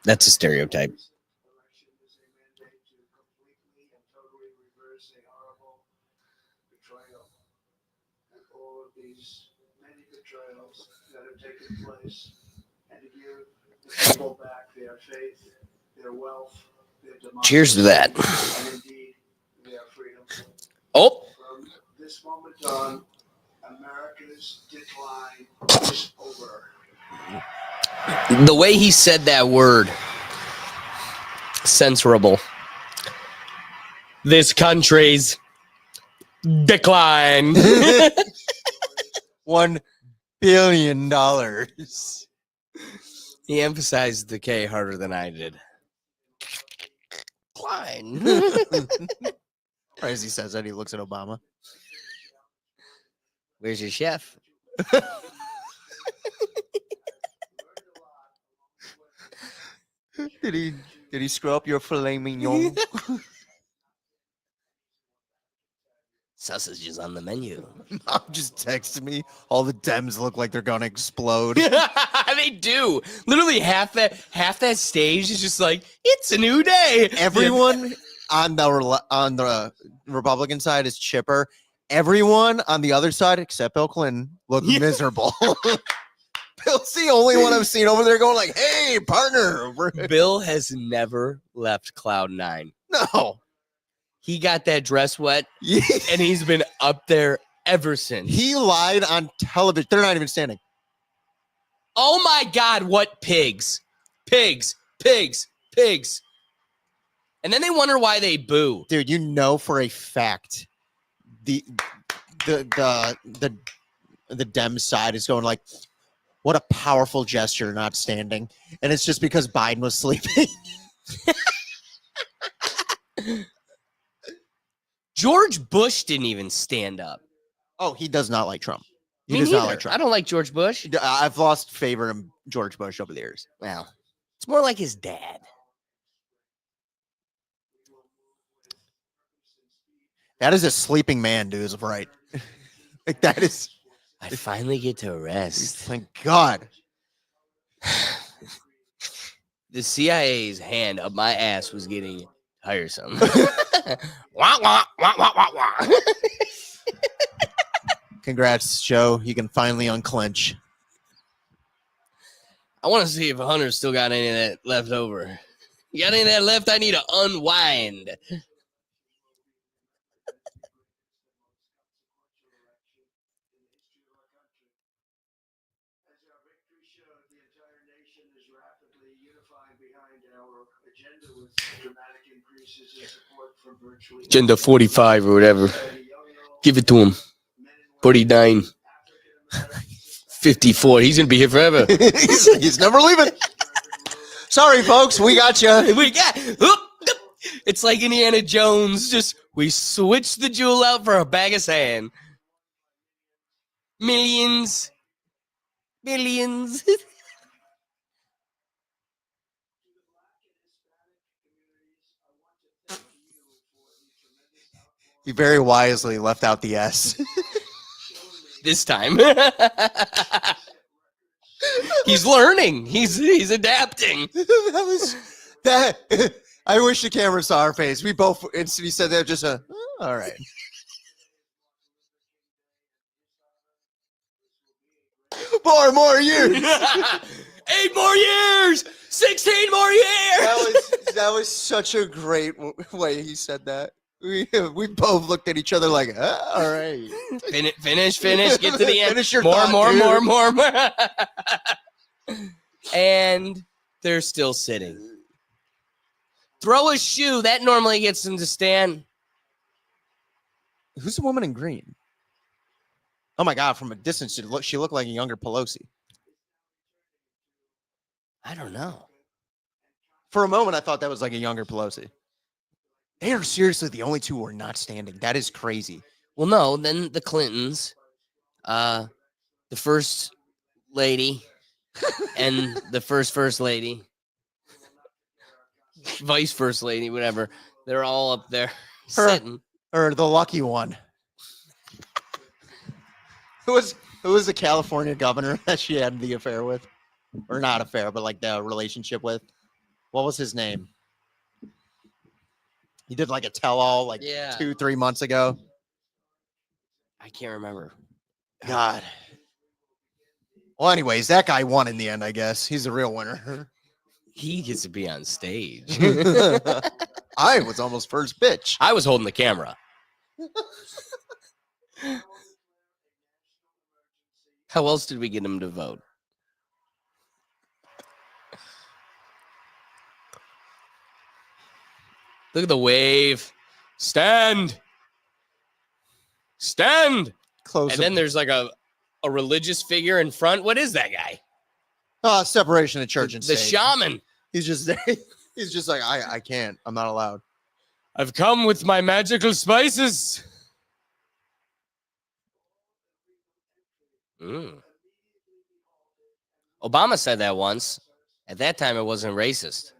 That's a stereotype. Election is a mandate to completely and totally reverse a horrible betrayal. And all of these many betrayals that have taken place, and to give the people back their faith, their wealth, their democracy. Cheers to that. And indeed, their freedom. Oh. From this moment on, America's decline is over. The way he said that word, censorable. This country's decline. $1 billion. He emphasized the K harder than I did. Decline. Or as he says that, he looks at Obama. Where's your chef? Did he screw up your filet mignon? Sausages on the menu. Mom just texted me. All the Dems look like they're gonna explode. They do. Literally half that stage is just like, it's a new day. Everyone on the Republican side is chipper. Everyone on the other side, except Bill Clinton, look miserable. Bill's the only one I've seen over there going like, "Hey, partner." Bill has never left Cloud 9. No. He got that dress wet, and he's been up there ever since. He lied on television. They're not even standing. Oh my God, what pigs. Pigs. Pigs. Pigs. And then they wonder why they boo. Dude, you know for a fact the Dem side is going like, what a powerful gesture not standing. And it's just because Biden was sleeping. George Bush didn't even stand up. Oh, he does not like Trump. He Me does neither. not like Trump. I don't like George Bush. I've lost favor in George Bush over the years. Well, it's more like his dad. That is a sleeping man, dude, is right. Like that is, I finally get to rest. thank God. The CIA's hand up my ass was getting tiresome. Wah, wah, wah, wah, wah, wah. Congrats, Joe. You can finally unclench. I want to see if Hunter's still got any of that left over. You got any of that left? I need to unwind. As our victory showed, the entire nation is rapidly unifying behind our agenda with dramatic increases in support from virtually Agenda 45 or whatever. Give it to him. 49. 54. He's going to be here forever. he's never leaving. Sorry, folks. We got you. We got. It's like Indiana Jones. Just we switched the jewel out for a bag of sand. Millions. Billions. He very wisely left out the S. This time. He's learning. He's adapting. That was that. I wish the camera saw our face. We both instantly said that. Just all right. More years. 8 more years. 16 more years. That was such a great way he said that. We both looked at each other like, all right. Finish. Get to the end. Finish your more. thought, And they're still sitting. Throw a shoe. That normally gets them to stand. Who's the woman in green? Oh my God! From a distance, she looked like a younger Pelosi. I don't know. For a moment, I thought that was like a younger Pelosi. They are seriously the only two who are not standing. That is crazy. Well, no. Then the Clintons, the first lady, and the first lady, vice first lady, whatever. They're all up there sitting. Or the lucky one. Who was the California governor that she had the affair with? Or not affair, but like the relationship with? What was his name? He did like a tell-all like 2-3 months ago. I can't remember. God. Well, anyways, that guy won in the end, I guess. He's the real winner. He gets to be on stage. I was almost first bitch. I was holding the camera. How else did we get him to vote? Look at the wave. Stand. Close. And then there's like a religious figure in front. What is that guy? Separation of church and The state. shaman. He's just there. He's just like, I can't. I'm not allowed. I've come with my magical spices. Obama said that once. At that time, it wasn't racist.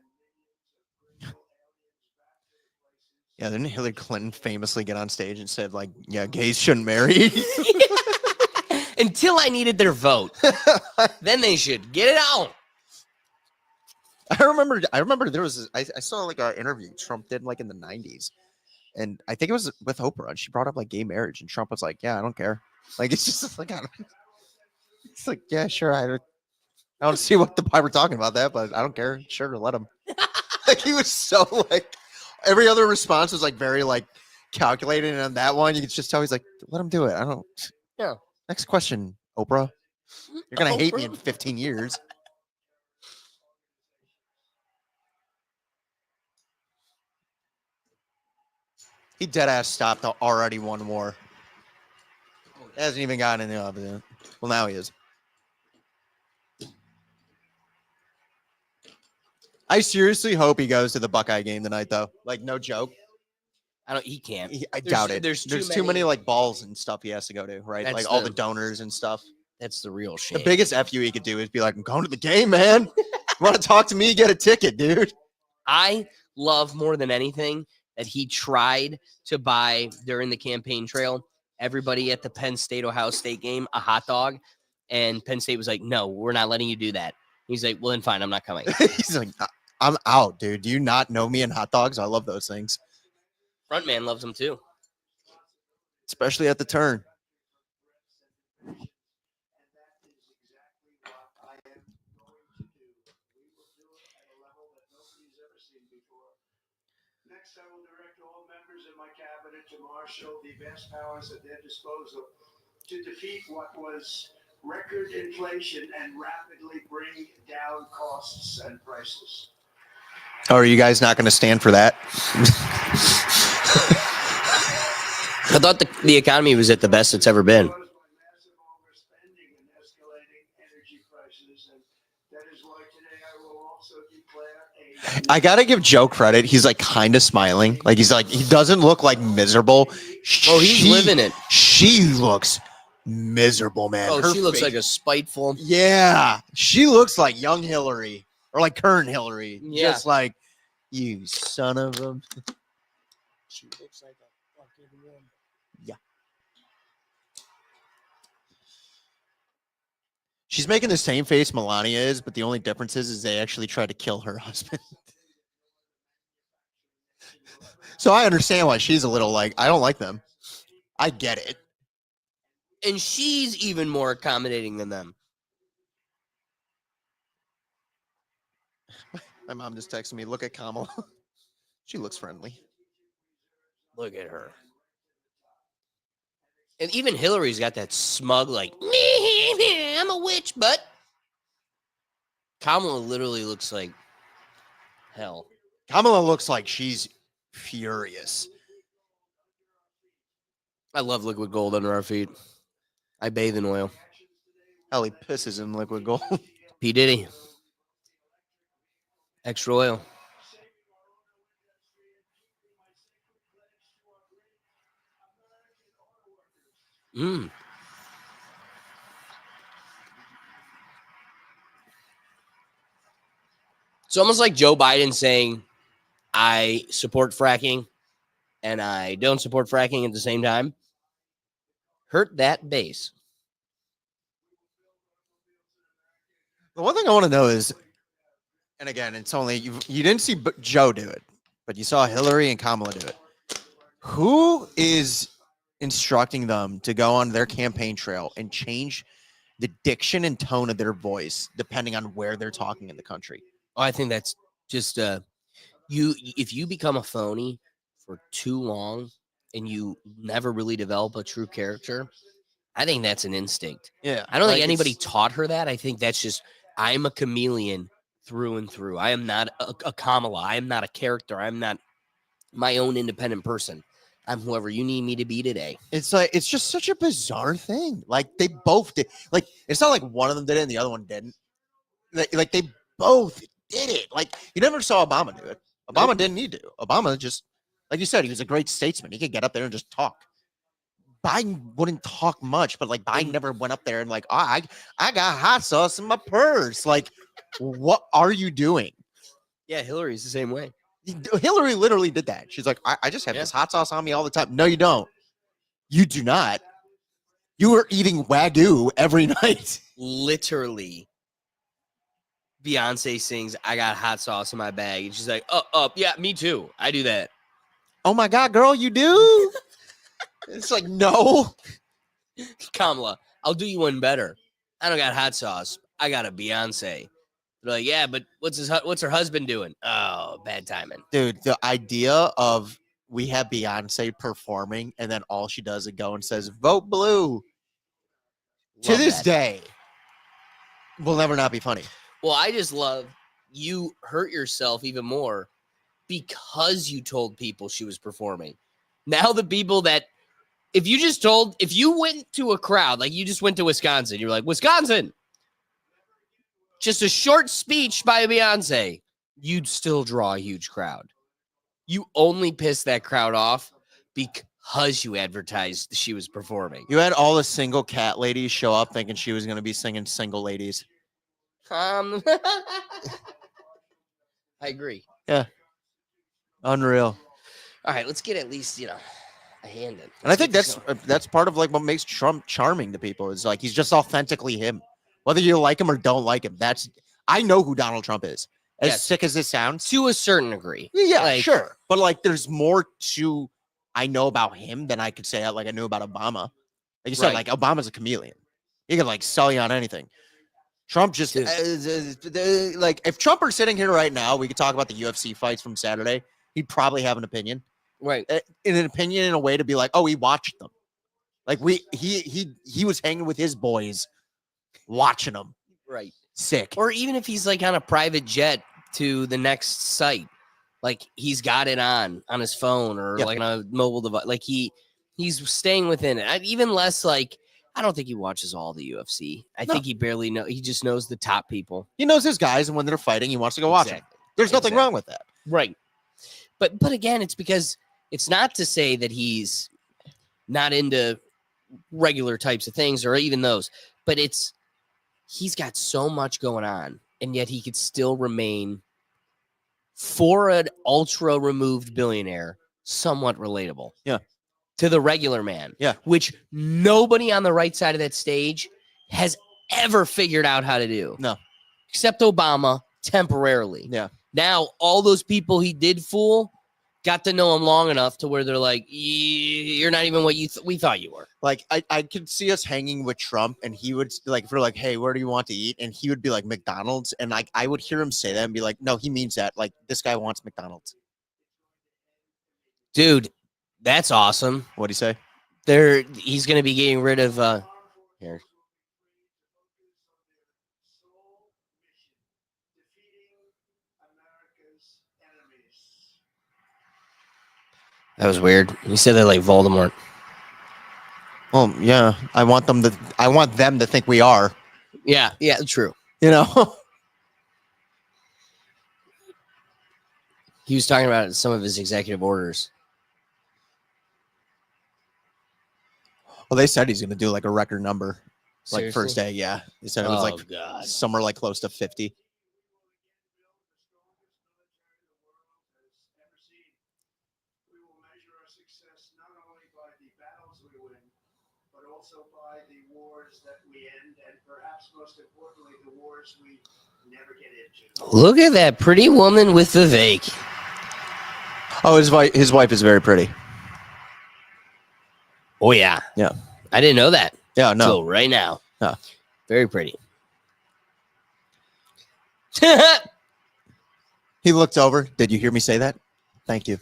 Yeah, didn't Hillary Clinton famously get on stage and said, like, yeah, gays shouldn't marry? Until I needed their vote. Then they should get it out. I remember there was I saw like an interview Trump did like in the 90s. And I think it was with Oprah, and she brought up like gay marriage, and Trump was like, yeah, I don't care. Like, it's just like, it's like, yeah, sure. I don't see why we're talking about that, but I don't care. Sure, let him. Like, he was so like, every other response was like very like calculated. And on that one, you could just tell he's like, let him do it. I don't. Yeah. Next question, Oprah. You're going to hate me in 15 years. He dead ass stopped the already won war. Hasn't even gotten in the oven. Well, now he is. I seriously hope he goes to the Buckeye game tonight, though. Like, no joke. He can't. I doubt it. There's too many like balls and stuff he has to go to, right? That's Like all the donors and stuff. That's the real shame. The biggest FU he could do is be like, I'm going to the game, man. You want to talk to me? Get a ticket, dude. I love more than anything that he tried to buy during the campaign trail everybody at the Penn State Ohio State game a hot dog, and Penn State was like, "No, we're not letting you do that." He's like, "Well, then fine, I'm not coming." He's like, I'm out, dude. Do you not know me and hot dogs? I love those things, Frontman loves them too. especially at the turn. Next, I will direct all members of my cabinet to marshal the vast powers at their disposal to defeat what was record inflation and rapidly bring down costs and prices. Oh, are you guys not going to stand for that? I thought the economy was at the best it's ever been. Caused by massive overspending and escalating energy prices, and that is why today I will also declare a I gotta give Joe credit. He's like kind of smiling. Like he's like he doesn't look like miserable. Oh, he's living it. She looks miserable, man. Oh, Her she looks face- like a spiteful. Yeah, she looks like young Hillary or like current Hillary. Yeah. Just like you son of a. She looks like a fucking woman. Yeah. She's making the same face Melania is, but the only difference is they actually tried to kill her husband. So I understand why she's a little like, I don't like them. I get it. And she's even more accommodating than them. My mom just texted me, look at Kamala. She looks friendly. Look at her. And even Hillary's got that smug, like, I'm a witch, but Kamala literally looks like hell. Kamala looks like she's furious. I love liquid gold under our feet. I bathe in oil. Hell, he pisses in liquid gold. P. Diddy. Extra oil. Mm. It's almost like Joe Biden saying, I support fracking and I don't support fracking at the same time. Hurt that base. The one thing I want to know is, and again, it's only you didn't see Joe do it, but you saw Hillary and Kamala do it. Who is instructing them to go on their campaign trail and change the diction and tone of their voice depending on where they're talking in the country? Oh, I think that's just if you become a phony for too long and you never really develop a true character, I think that's an instinct. Yeah, I don't think anybody taught her that. I think that's just I'm a chameleon through and through. I am not a Kamala. I am not a character. I'm not my own independent person. I'm whoever you need me to be today. It's like it's just such a bizarre thing. Like they both did. Like it's not like one of them did it and the other one didn't. Like they both did it. Like you never saw Obama do it. Obama didn't need to. Obama just, like you said, he was a great statesman. He could get up there and just talk. Biden wouldn't talk much, but like Biden never went up there and like, oh, I got hot sauce in my purse. Like, what are you doing? Yeah, Hillary's the same way. Hillary literally did that. She's like, I just have this hot sauce on me all the time. No, you don't. You do not. You are eating Wagyu every night. Literally. Beyonce sings, I got hot sauce in my bag. And she's like, yeah, me too. I do that. Oh my God, girl, you do? It's like, no. Kamala, I'll do you one better. I don't got hot sauce. I got a Beyonce. They're like, yeah, but what's her husband doing? Oh, bad timing. Dude, the idea of we have Beyonce performing and then all she does is go and says, vote blue. To Love this that. day, will never not be funny. Well, I just love you hurt yourself even more because you told people she was performing. Now the people that, if you went to a crowd, like you just went to Wisconsin, you're like, Wisconsin, just a short speech by Beyonce, you'd still draw a huge crowd. You only pissed that crowd off because you advertised she was performing. You had all the single cat ladies show up thinking she was going to be singing Single Ladies. I agree. Yeah. Unreal. All right, let's get at least, a hand in. And I think that's part of like what makes Trump charming to people is like he's just authentically him. Whether you like him or don't like him, I know who Donald Trump is. As sick as it sounds. To a certain degree. Yeah, sure. But like there's more to I know about him than I could say like I knew about Obama. Like you said, like Obama's a chameleon. He can like sell you on anything. Trump just like if Trump were sitting here right now, we could talk about the UFC fights from Saturday. He'd probably have an opinion. Right. In an opinion in a way to be like, oh, he watched them. Like he was hanging with his boys watching them. Right. Sick. Or even if he's like on a private jet to the next site, like he's got it on his phone or like on a mobile device. Like he's staying within it. Even less like, I don't think he watches all the UFC. I think he barely he just knows the top people. He knows his guys, and when they're fighting, he wants to go watch them. There's nothing wrong with that. Right. But again, it's because it's not to say that he's not into regular types of things or even those, but he's got so much going on, and yet he could still remain, for an ultra removed billionaire, somewhat relatable. Yeah. To the regular man. Yeah. Which nobody on the right side of that stage has ever figured out how to do. No. Except Obama temporarily. Yeah. Now, all those people he did fool got to know him long enough to where they're like, you're not even what we thought you were. Like, I could see us hanging with Trump, and he would, like, if we're like, hey, where do you want to eat? And he would be like, McDonald's. And like, I would hear him say that and be like, no, he means that. Like, this guy wants McDonald's. Dude, that's awesome. What'd he say? He's going to be getting rid of, here. That was weird. You said that like Voldemort. Well, yeah. I want them to think we are. Yeah, true. You know? He was talking about some of his executive orders. Well, they said he's going to do like a record number. Seriously? Like first day, yeah. They said it was like somewhere like close to 50. Also by the wars that we end, and perhaps most importantly, the wars we never get into. Look at that pretty woman with Vivek. Oh, his wife is very pretty. Oh yeah, yeah. I didn't know that. Yeah, no. Till right now. No. Very pretty. He looked over. Did you hear me say that? Thank you.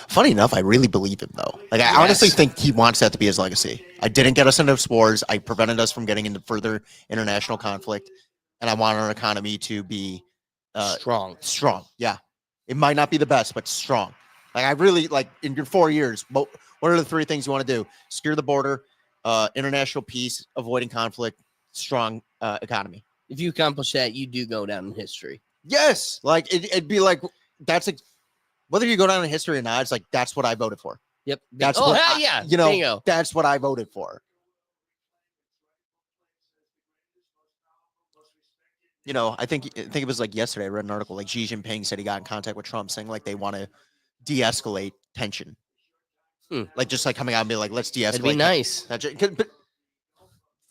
Funny enough, I really believe him, though. Like, I honestly think he wants that to be his legacy. I didn't get us into wars. I prevented us from getting into further international conflict. And I want our economy to be strong. Strong, yeah. It might not be the best, but strong. Like, I really, like, in your 4 years, what are the 3 things you want to do? Secure the border, international peace, avoiding conflict, strong economy. If you accomplish that, you do go down in history. Yes. Like, it'd be like, whether you go down in history or not, it's like, that's what I voted for. Yep. That's yeah. You know, there you go. That's what I voted for. You know, I think it was like yesterday, I read an article, like Xi Jinping said he got in contact with Trump saying like they want to de-escalate tension. Like just like coming out and be like, let's de-escalate. That'd be nice. But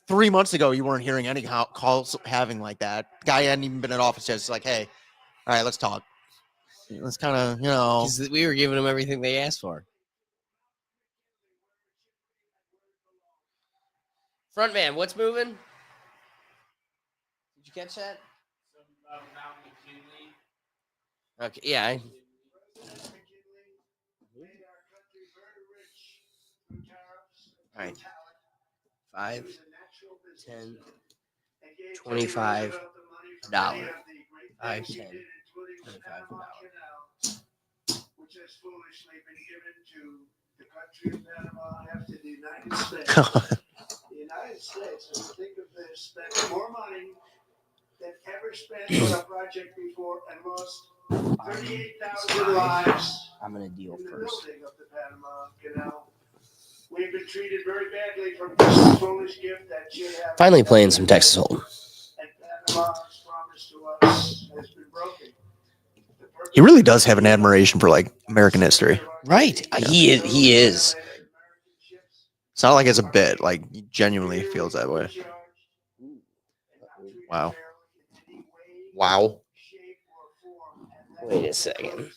3 months ago, you weren't hearing any calls having like that. Guy hadn't even been in office yet. It's like, hey, all right, let's talk. Let's kind of, you know. 'Cause we were giving them everything they asked for. Front man, what's moving? Did you catch that? Okay, yeah. All right. 5, 10, gave $25. Roosevelt the money for many of the great 5, things he 10, did, including the 25 Panama dollars. Canal, which has foolishly been given to the country of Panama after the United States. The United States, if you think of this, spent more money than ever spent on a project before and lost 38,000 lives I'm gonna deal in the first. building of the Panama Canal. We've been treated very badly from this foolish gift that should have Finally playing some Texas Hold'em. and Panama's promise to us has been broken. He really does have an admiration for like American history. Right. He is. He is. It's not like it's a bit. Like he genuinely feels that way. Wow. Wow. Wait a second.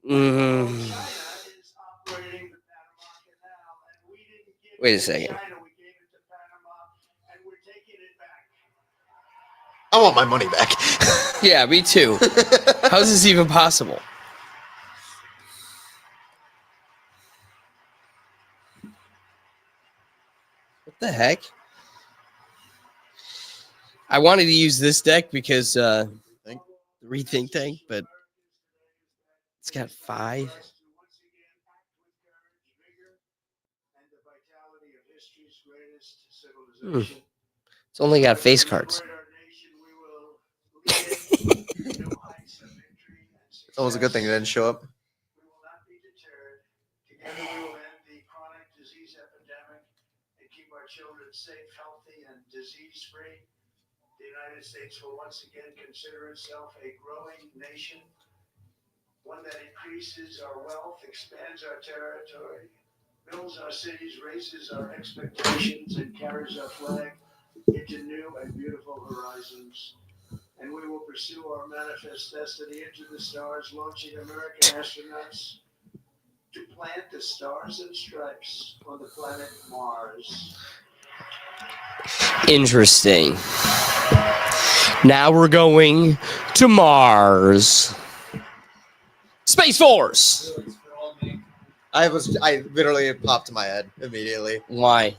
Mm, wait a second. I want my money back. Yeah, me too. How is this even possible? What the heck? I wanted to use this deck because the rethink tank, but it's got 5. It's only got face cards. It's always a good thing it didn't show up. We will not be deterred. Together we will end the chronic disease epidemic and keep our children safe, healthy, and disease-free. The United States will once again consider itself a growing nation, one that increases our wealth, expands our territory, builds our cities, raises our expectations, and carries our flag into new and beautiful horizons. And we will pursue our manifest destiny into the stars, launching American astronauts to plant the stars and stripes on the planet Mars. Interesting. Now we're going to Mars. Space Force. I literally it popped to my head immediately. Why?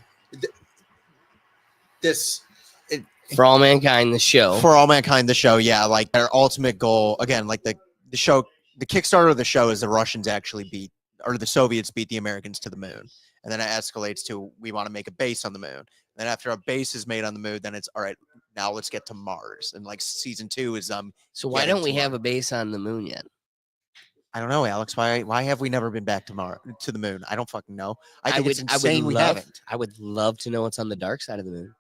For All Mankind, the show. For All Mankind, the show, yeah, like their ultimate goal, again, like the show, the Kickstarter of the show is the Russians actually beat, or the Soviets beat the Americans to the moon. And then it escalates to, we want to make a base on the moon. Then after a base is made on the moon, then it's, all right, now let's get to Mars. And like season 2 is, So why don't we have a base on the moon yet? I don't know, Alex. Why have we never been back to the moon? I don't fucking know. I think it's insane we haven't. I would love to know what's on the dark side of the moon.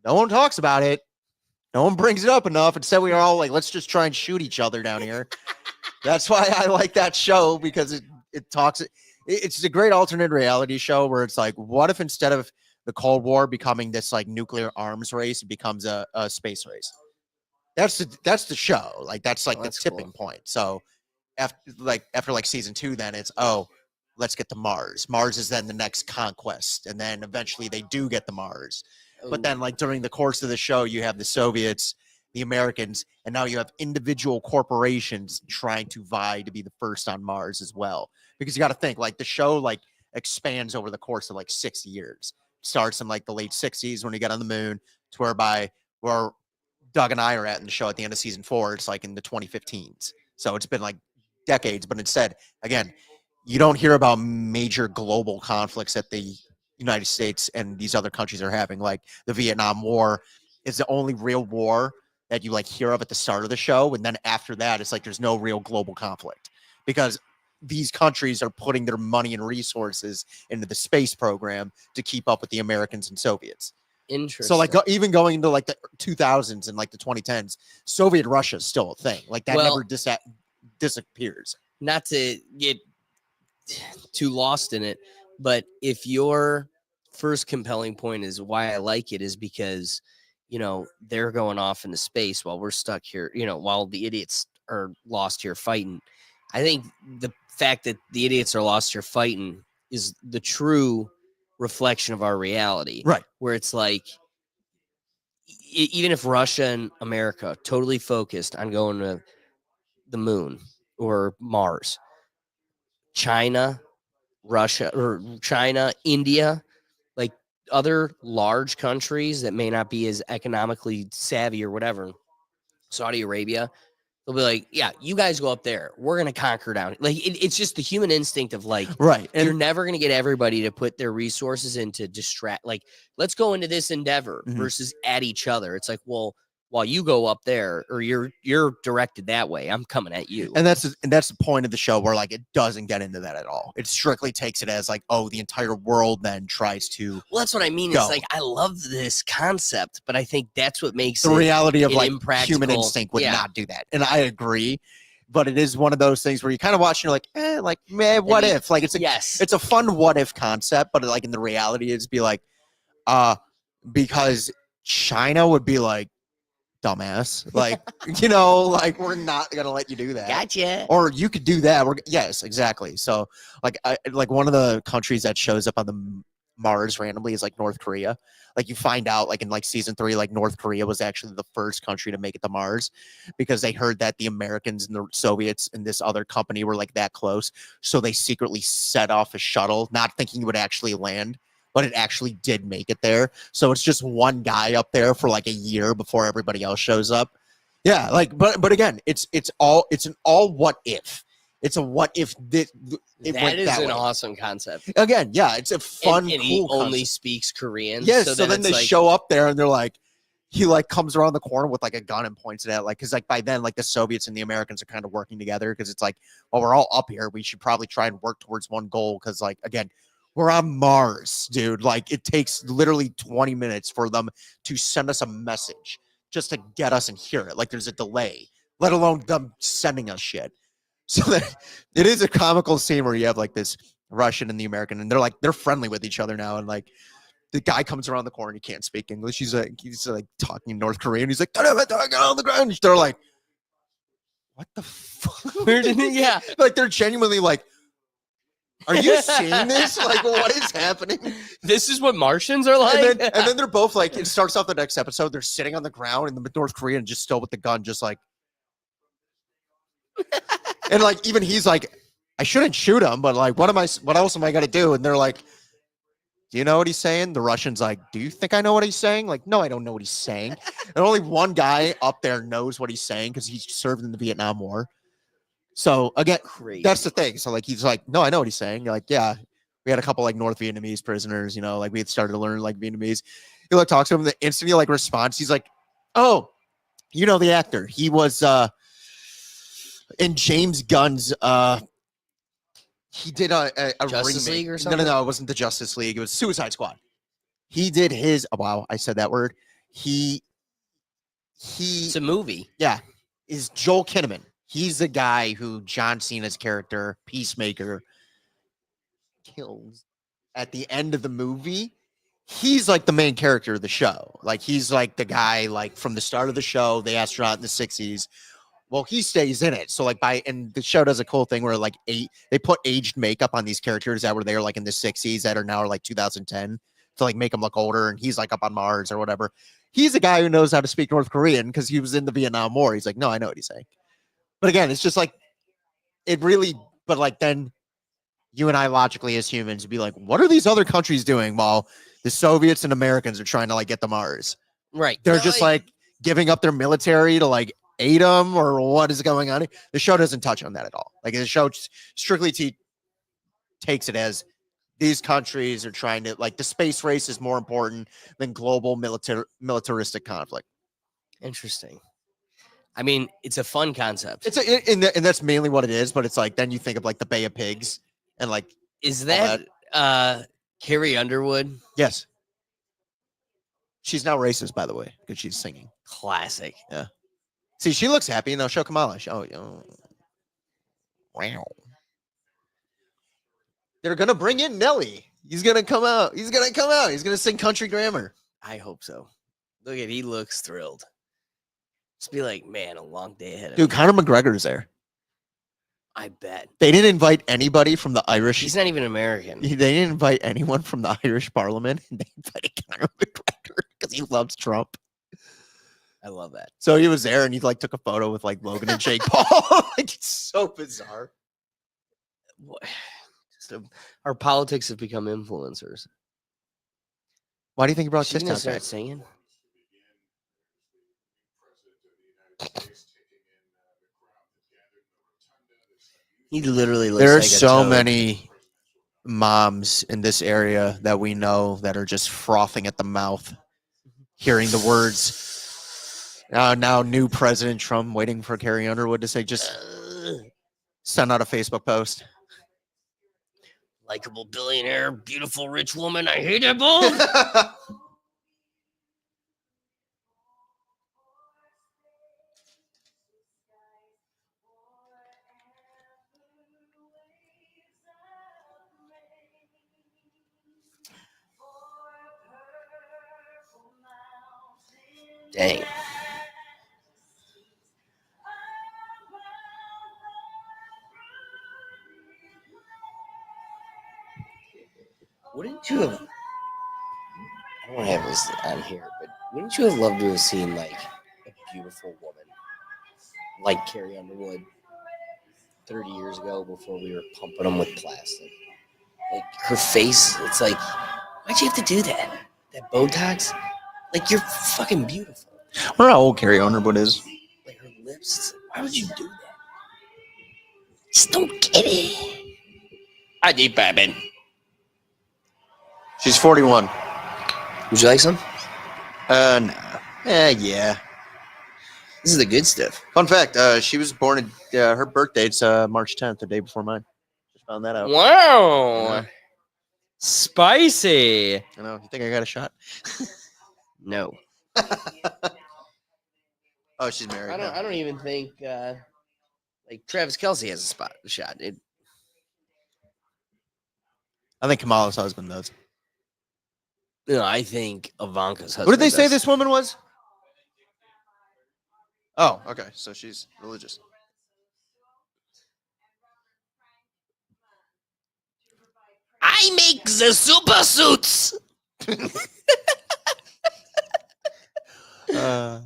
No one talks about it. No one brings it up enough. Instead, we are all like, let's just try and shoot each other down here. That's why I like that show, because it talks. It's a great alternate reality show where it's like, what if instead of the Cold War becoming this like nuclear arms race, it becomes a space race? That's the show. Like that's like the tipping point. So after season 2, then it's let's get to Mars. Mars is then the next conquest, and then eventually they do get to Mars. But then, like during the course of the show, you have the Soviets, the Americans, and now you have individual corporations trying to vie to be the first on Mars as well. Because you got to think, like the show like expands over the course of like 60 years. It starts in like the late 60s when you get on the moon, to whereby where Doug and I are at in the show at the end of season 4. It's like in the 2015s. So it's been like decades. But instead, again, you don't hear about major global conflicts that the United States and these other countries are having. Like the Vietnam War is the only real war that you like hear of at the start of the show. And then after that, it's like there's no real global conflict because these countries are putting their money and resources into the space program to keep up with the Americans and Soviets. Interesting. So like even going into like the 2000s and like the 2010s, Soviet Russia is still a thing. Like that never disappears. Not to get too lost in it, but if your first compelling point is why I like it is because, they're going off into space while we're stuck here, while the idiots are lost here fighting. I think the fact that the idiots are lost here fighting is the true reflection of our reality. Right. Where it's like, even if Russia and America totally focused on going to the moon or Mars, China, India, like other large countries that may not be as economically savvy or whatever, Saudi Arabia, they'll be like, yeah, you guys go up there. We're going to conquer down. Like, it's just the human instinct of like, Right. you're And never going to get everybody to put their resources into distract. Like, let's go into this endeavor Mhm. versus at each other. It's like, well, while you go up there or you're directed that way, I'm coming at you. and that's the point of the show where like it doesn't get into that at all. It strictly takes it as like, oh, the entire world then tries to Well, that's what I mean. go. It's like I love this concept, but I think that's what makes the it reality of an like human impractical- instinct would yeah. not do that. And I agree. But it is one of those things where you kind of watch and you're like, like, man, what And if? Like it's a yes. it's a fun what if concept, but like in the reality is be like, because China would be like, dumbass. Like, like we're not gonna let you do that. Gotcha. Or you could do that. Yes, exactly. So like like one of the countries that shows up on the Mars randomly is like North Korea. Like you find out like in like season 3, like North Korea was actually the first country to make it to Mars because they heard that the Americans and the Soviets and this other company were like that close. So they secretly set off a shuttle, not thinking it would actually land, but it actually did make it there. So it's just one guy up there for like a year before everybody else shows up. Yeah, like but again, it's an all what if. It's a what if it That went is that an way. awesome concept. Again, yeah, it's a fun, and cool he only concept. speaks Korean. Yes, so then it's they like, show up there and they're like, he like comes around the corner with like a gun and points it at like, because like by then like the Soviets and the Americans are kind of working together because it's like, well, we're all up here. We should probably try and work towards one goal because like again, we're on Mars, dude. Like it takes literally 20 minutes for them to send us a message just to get us and hear it. Like there's a delay, let alone them sending us shit. So that it is a comical scene where you have like this Russian and the American, and they're friendly with each other now, and like the guy comes around the corner, he can't speak English. He's like talking in North Korean. He's like, get on the ground. They're like, what the fuck? yeah. Like they're genuinely like, are you seeing this? Like, what is happening? This is what Martians are like. And then they're both like, it starts off the next episode. They're sitting on the ground, and the North Korean just still with the gun, just like, and like even he's like, I shouldn't shoot him, but like, what else am I gonna do? And they're like, do you know what he's saying? The Russian's like, do you think I know what he's saying? Like, no, I don't know what he's saying. And only one guy up there knows what he's saying because he's served in the Vietnam War. So again, Crazy. that's the thing. So like, he's like, no, I know what he's saying. You're like, yeah, we had a couple like North Vietnamese prisoners, like we had started to learn like Vietnamese. He like talks to him, the instant he like responds, he's like, oh, the actor. He was in James Gunn's he did a Justice remake. League or something? No, it wasn't the Justice League. It was Suicide Squad. He did his. Oh, wow, I said that word. It's a movie. Yeah, is Joel Kinnaman. He's the guy who John Cena's character Peacemaker kills at the end of the movie. He's like the main character of the show. Like he's like the guy like from the start of the show, the astronaut in the 60s. Well, he stays in it. So like and the show does a cool thing where like they put aged makeup on these characters that were there like in the 60s that are now like 2010 to like make them look older. And he's like up on Mars or whatever. He's a guy who knows how to speak North Korean because he was in the Vietnam War. He's like, no, I know what he's saying. But again, it's just like but like then you and I logically as humans would be like, what are these other countries doing while the Soviets and Americans are trying to like get to Mars? Right. They're just like giving up their military to like aid them, or what is going on? The show doesn't touch on that at all. Like the show strictly takes it as these countries are trying to like the space race is more important than global militaristic conflict. Interesting. I mean, it's a fun concept. And that's mainly what it is. But it's like then you think of like the Bay of Pigs and like is that Carrie Underwood? Yes. She's now racist, by the way, because she's singing. Classic. Yeah. See, she looks happy. Show Kamala. Wow. They're gonna bring in Nelly. He's gonna come out. He's gonna sing country grammar. I hope so. Look at, he looks thrilled. Just be like, man, a long day ahead of Dude, me. Conor McGregor's there. I bet. They didn't invite anybody from the Irish. He's not even American. They didn't invite anyone from the Irish Parliament. They invited Conor McGregor because he loves Trump. I love that. So he was there and he like took a photo with like Logan and Jake Paul. Like it's so bizarre. Our politics have become influencers. Why do you think he brought She's gonna TikTok start back? singing. He literally looks There are like a so toad. many moms in this area that we know that are just frothing at the mouth, hearing the words. Now new President Trump waiting for Carrie Underwood to say, just send out a Facebook post. Likeable billionaire, beautiful rich woman. I hate it both. Dang. Wouldn't you have? I don't want to have this on here, but wouldn't you have loved to have seen like a beautiful woman like Carrie Underwood 30 years ago before we were pumping them with plastic? Like her face, it's like, why'd you have to do that? That Botox? Like you're fucking beautiful. I wonder how old Carrie Underwood is. Like her lips. Why would you do that? Just don't get it. I need Babin. She's 41. Would you like some? No. Yeah. This is the good stuff. Fun fact, she was born, her birth date's March 10th, the day before mine. Just found that out. Wow. Yeah. Spicy. I know. You think I got a shot? No. Oh, she's married. I don't even think like Travis Kelce has a shot. I think Kamala's husband does. No, I think Ivanka's husband. What did they say does. this woman was? Oh, okay. So she's religious. I make the super suits. Oh.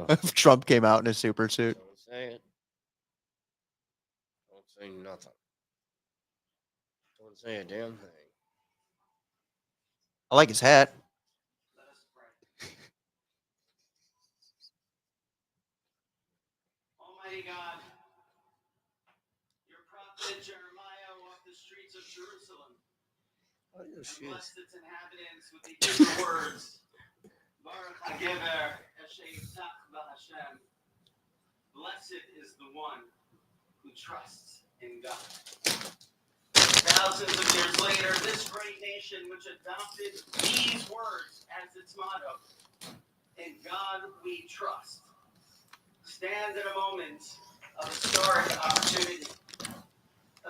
If Trump came out in a super suit. Don't say it. Don't say nothing. Don't say a damn thing. I like his hat. Almighty God, your prophet Jeremiah walked the streets of Jerusalem Oh, and blessed its inhabitants with the Hebrew words, Baruch HaGever Eshe Yiftach B'Hashem. Blessed is the one who trusts in God. Thousands of years later, this great nation, which adopted these words as its motto, "In God we trust," stands at a moment of historic opportunity.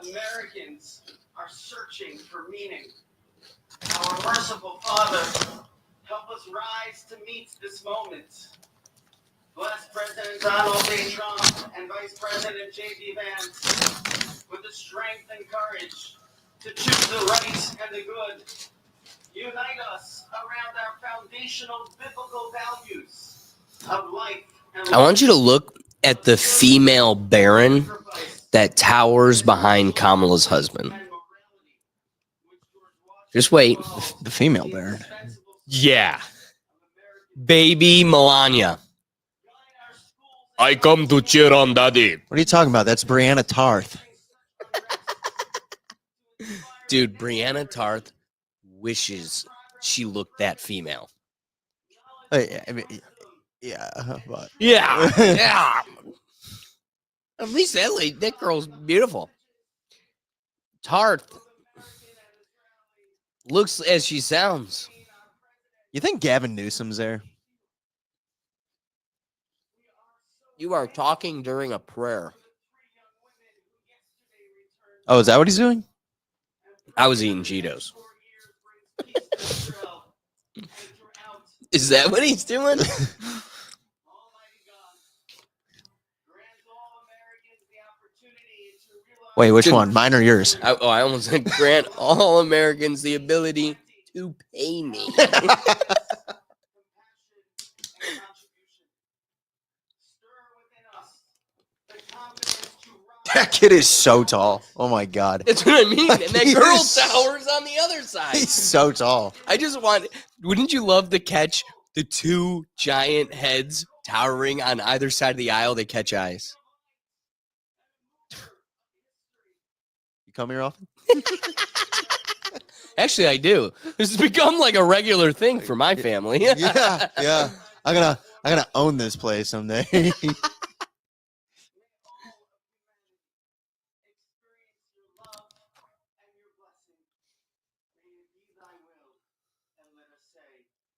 Americans are searching for meaning. Our merciful Father, help us rise to meet this moment. Bless President Donald J. Trump and Vice President J.D. Vance with the strength and courage to choose the right and the good. Unite us around our foundational biblical values of life and I want you to look at the female baron that towers behind Kamala's husband. Just wait. The female baron. Yeah. Baby Melania. I come to cheer on daddy. What are you talking about? That's Brianna Tarth. Dude, Brianna Tarth wishes she looked that female. I mean, yeah, but Yeah. Yeah. At least that girl's beautiful. Tarth looks as she sounds. You think Gavin Newsom's there? You are talking during a prayer. Oh, is that what he's doing? I was eating Cheetos. Is that what he's doing? Wait, which Dude. one? Mine or yours? I almost said grant all Americans the ability to pay me. That kid is so tall. Oh my god. That's what I mean. And that He girl is- towers on the other side. He's so tall. I just want. Wouldn't you love to catch the two giant heads towering on either side of the aisle? They catch eyes. You come here often? Actually, I do. This has become like a regular thing for my family. Yeah. I'm gonna own this place someday.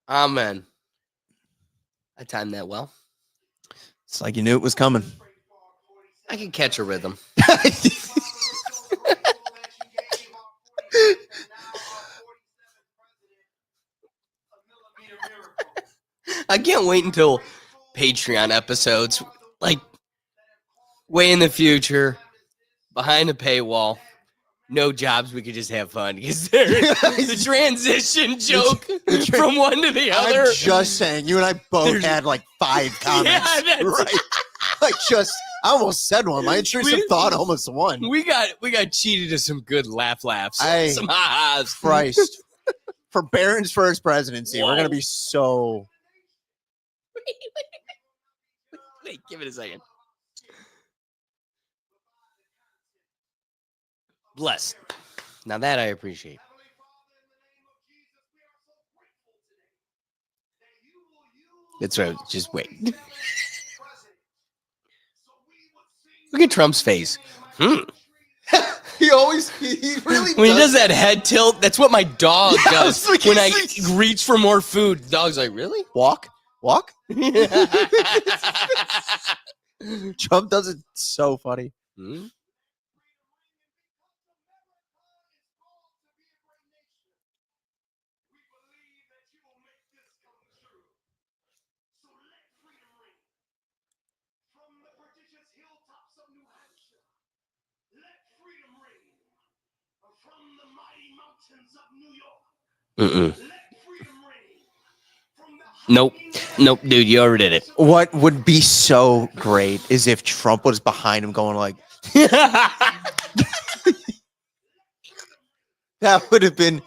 Amen. I timed that well. It's like you knew it was coming. I can catch a rhythm. I can't wait until Patreon episodes, like way in the future, behind a paywall, no jobs. We could just have fun because the transition joke from one to the other. I'm just saying, you and I both There's- had like 5 comments. Yeah, that's- right. I almost said one. My intrusive thought almost won. We got cheated to some good laughs, Hey, some ha-has. Christ. For Barron's first presidency, we're gonna be so. Wait, give it a second. Bless. Now that I appreciate. That's right. Just wait. Look at Trump's face. He really When he does that head tilt, that's what my dog Yeah, I does. was thinking When I the same- reach for more food, the dog's like, really? walk. Trump does it so funny. Hmm? Mm-mm. Nope, dude, you already did it. What would be so great is if Trump was behind him going like, that would have been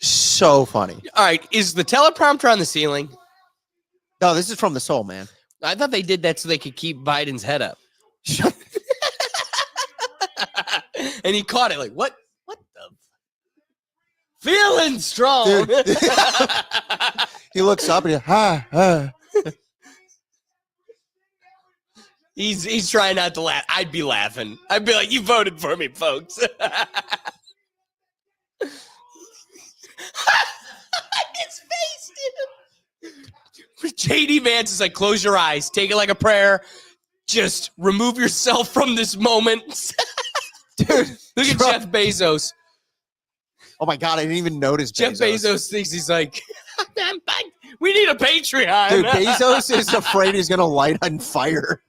so funny. All right, is the teleprompter on the ceiling? No, this is from the soul, man. I thought they did that so they could keep Biden's head up. And he caught it like, what? What the? Feeling strong. Dude. He looks up and He's trying not to laugh. I'd be laughing. I'd be like, you voted for me, folks. His face, dude. JD Vance is like, close your eyes, take it like a prayer. Just remove yourself from this moment. dude. Look at Trump- Jeff Bezos. Oh my god, I didn't even notice Jeff Bezos thinks he's like, we need a Patreon. Dude, Bezos is afraid he's gonna light on fire.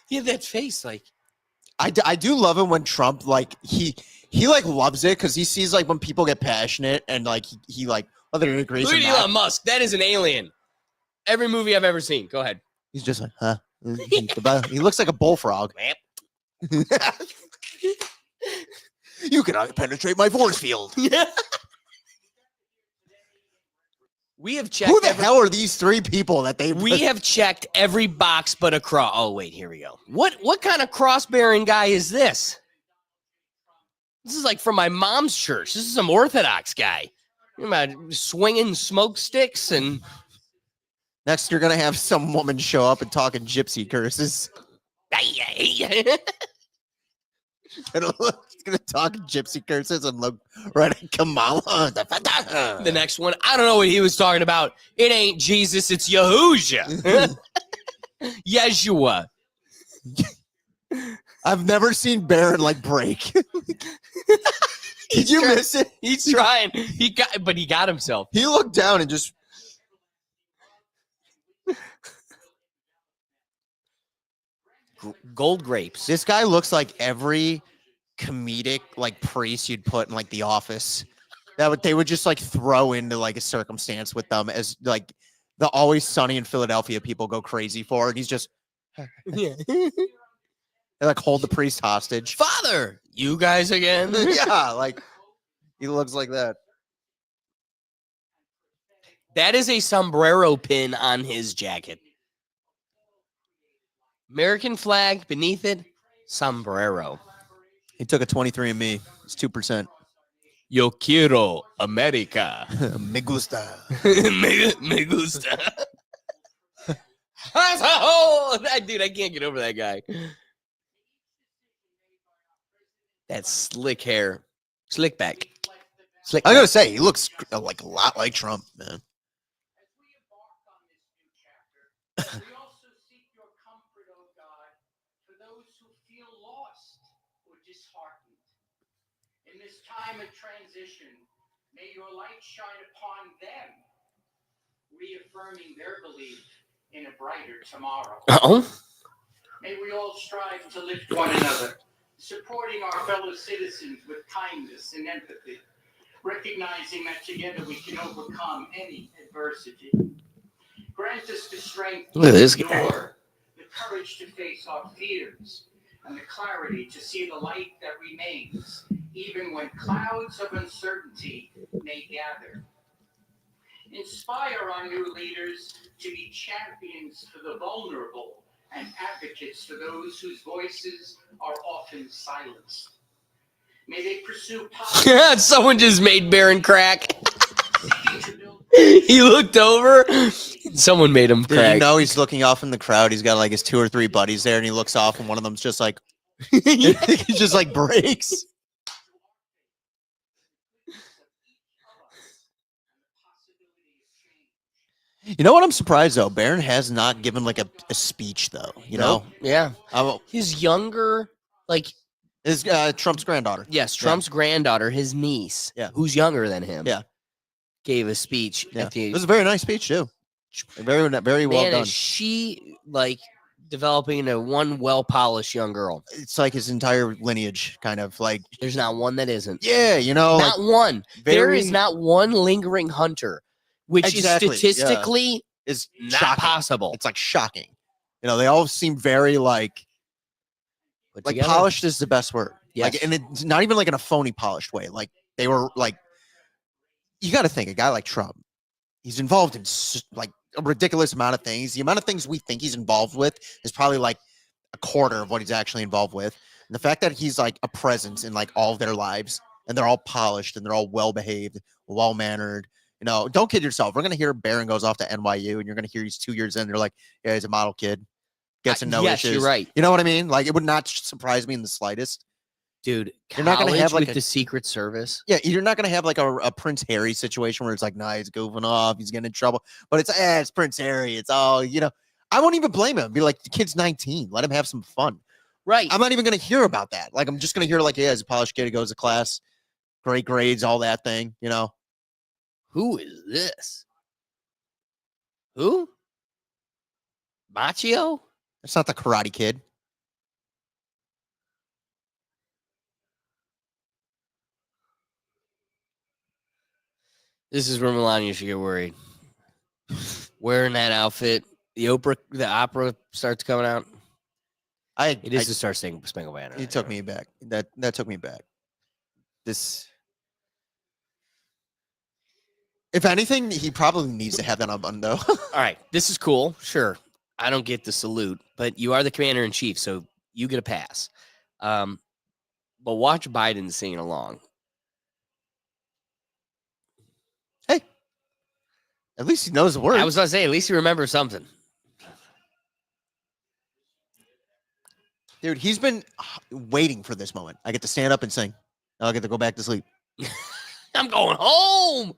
He had that face like, I do love him when Trump like he like loves it because he sees like when people get passionate and like he like whether he agrees look or at not. Elon Musk. That is an alien. Every movie I've ever seen. Go ahead. He's just like, huh? He looks like a bullfrog. You cannot penetrate my force field. Yeah. We have checked. Who the hell are these 3 people that they? We have checked every box but a cross. Oh wait, here we go. What kind of cross-bearing guy is this? This is like from my mom's church. This is some Orthodox guy. You know, swinging smoke sticks and Next, you're gonna have some woman show up and talking gypsy curses. It's gonna talk gypsy curses and look right at Kamala. The next one, I don't know what he was talking about. It ain't Jesus, it's Yahushua. Yeshua. I've never seen Barron like break. Did you miss it? He's trying. He got himself. He looked down and just. Gold grapes. This guy looks like every comedic like priest you'd put in like The Office. they would just like throw into like a circumstance with them as like the Always Sunny in Philadelphia people go crazy for, and he's just Yeah. they like hold the priest hostage. Father, you guys again? Yeah, like he looks like that. That is a sombrero pin on his jacket. American flag beneath it, sombrero. He took a 23andMe. It's 2%. Yo quiero America. Me gusta. me gusta. Oh, dude, I can't get over that guy. That slick hair. Slick back. Slick I back. gotta say, he looks like a lot like Trump, man. We also seek your comfort, O God, for those who feel lost or disheartened. In this time of transition, may your light shine upon them, reaffirming their belief in a brighter tomorrow. Oh. May we all strive to lift one another, supporting our fellow citizens with kindness and empathy, recognizing that together we can overcome any adversity. Grant us the strength to Look at this guy. endure, the courage to face our fears, and the clarity to see the light that remains, even when clouds of uncertainty may gather. Inspire our new leaders to be champions for the vulnerable and advocates for those whose voices are often silenced. May they pursue policies Someone just made Baron crack. seeking to build He looked over. Someone made him Dude, crack. you know he's looking off in the crowd. He's got like his 2 or 3 buddies there, and he looks off, and one of them's just like, he just like breaks. You know what? I'm surprised though. Barron has not given like a speech though. You Nope. Yeah. know, His younger, like, his Trump's granddaughter. yes, Trump's granddaughter, his niece, Yeah. who's younger than him, Yeah. gave a speech Yeah, at the. it was a very nice speech too. Very well Man, done. is she like developing a one well-polished young girl? It's like his entire lineage, kind of like. There's not one that isn't. Yeah, you know, Not like one. There very- is not one lingering hunter, which Exactly, is yeah. statistically is not shocking. possible. It's like shocking. You know, they all seem very like Put together. polished is the best word. Yes. Like, and it's not even like in a phony polished way. Like they were like, you got to think a guy like Trump, he's involved in like a ridiculous amount of things. The amount of things we think he's involved with is probably like a quarter of what he's actually involved with. And the fact that he's like a presence in like all of their lives, and they're all polished and they're all well behaved, well mannered. You know, don't kid yourself. We're gonna hear Barron goes off to NYU, and you're gonna hear he's 2 years in. They're like, yeah, he's a model kid, gets in no yes, issues. you're right, You know what I mean? Like, it would not surprise me in the slightest. dude. You're not gonna have, college like, with the Secret Service. Yeah, you're not gonna have like a Prince Harry situation where it's like, nah, he's goofing off, he's getting in trouble. But it's Prince Harry. It's all, you know. I won't even blame him. Be like, the kid's 19. Let him have some fun. Right. I'm not even gonna hear about that. Like, I'm just gonna hear like, yeah, he's a polished kid. He goes to class, great grades, all that thing. You know. Who is this? Who? Machio? It's not the Karate Kid. This is where Melania should get worried. Wearing that outfit, the opera starts coming out. It is to start singing Spangled Banner. It took me back. That took me back. This, if anything, he probably needs to have that on button though. All right, this is cool. Sure, I don't get the salute, but you are the commander in chief, so you get a pass. But watch Biden singing along. At least he knows the words. I was gonna say, at least you remember something. Dude, he's been waiting for this moment. I get to stand up and sing. Now I get to go back to sleep. I'm going home.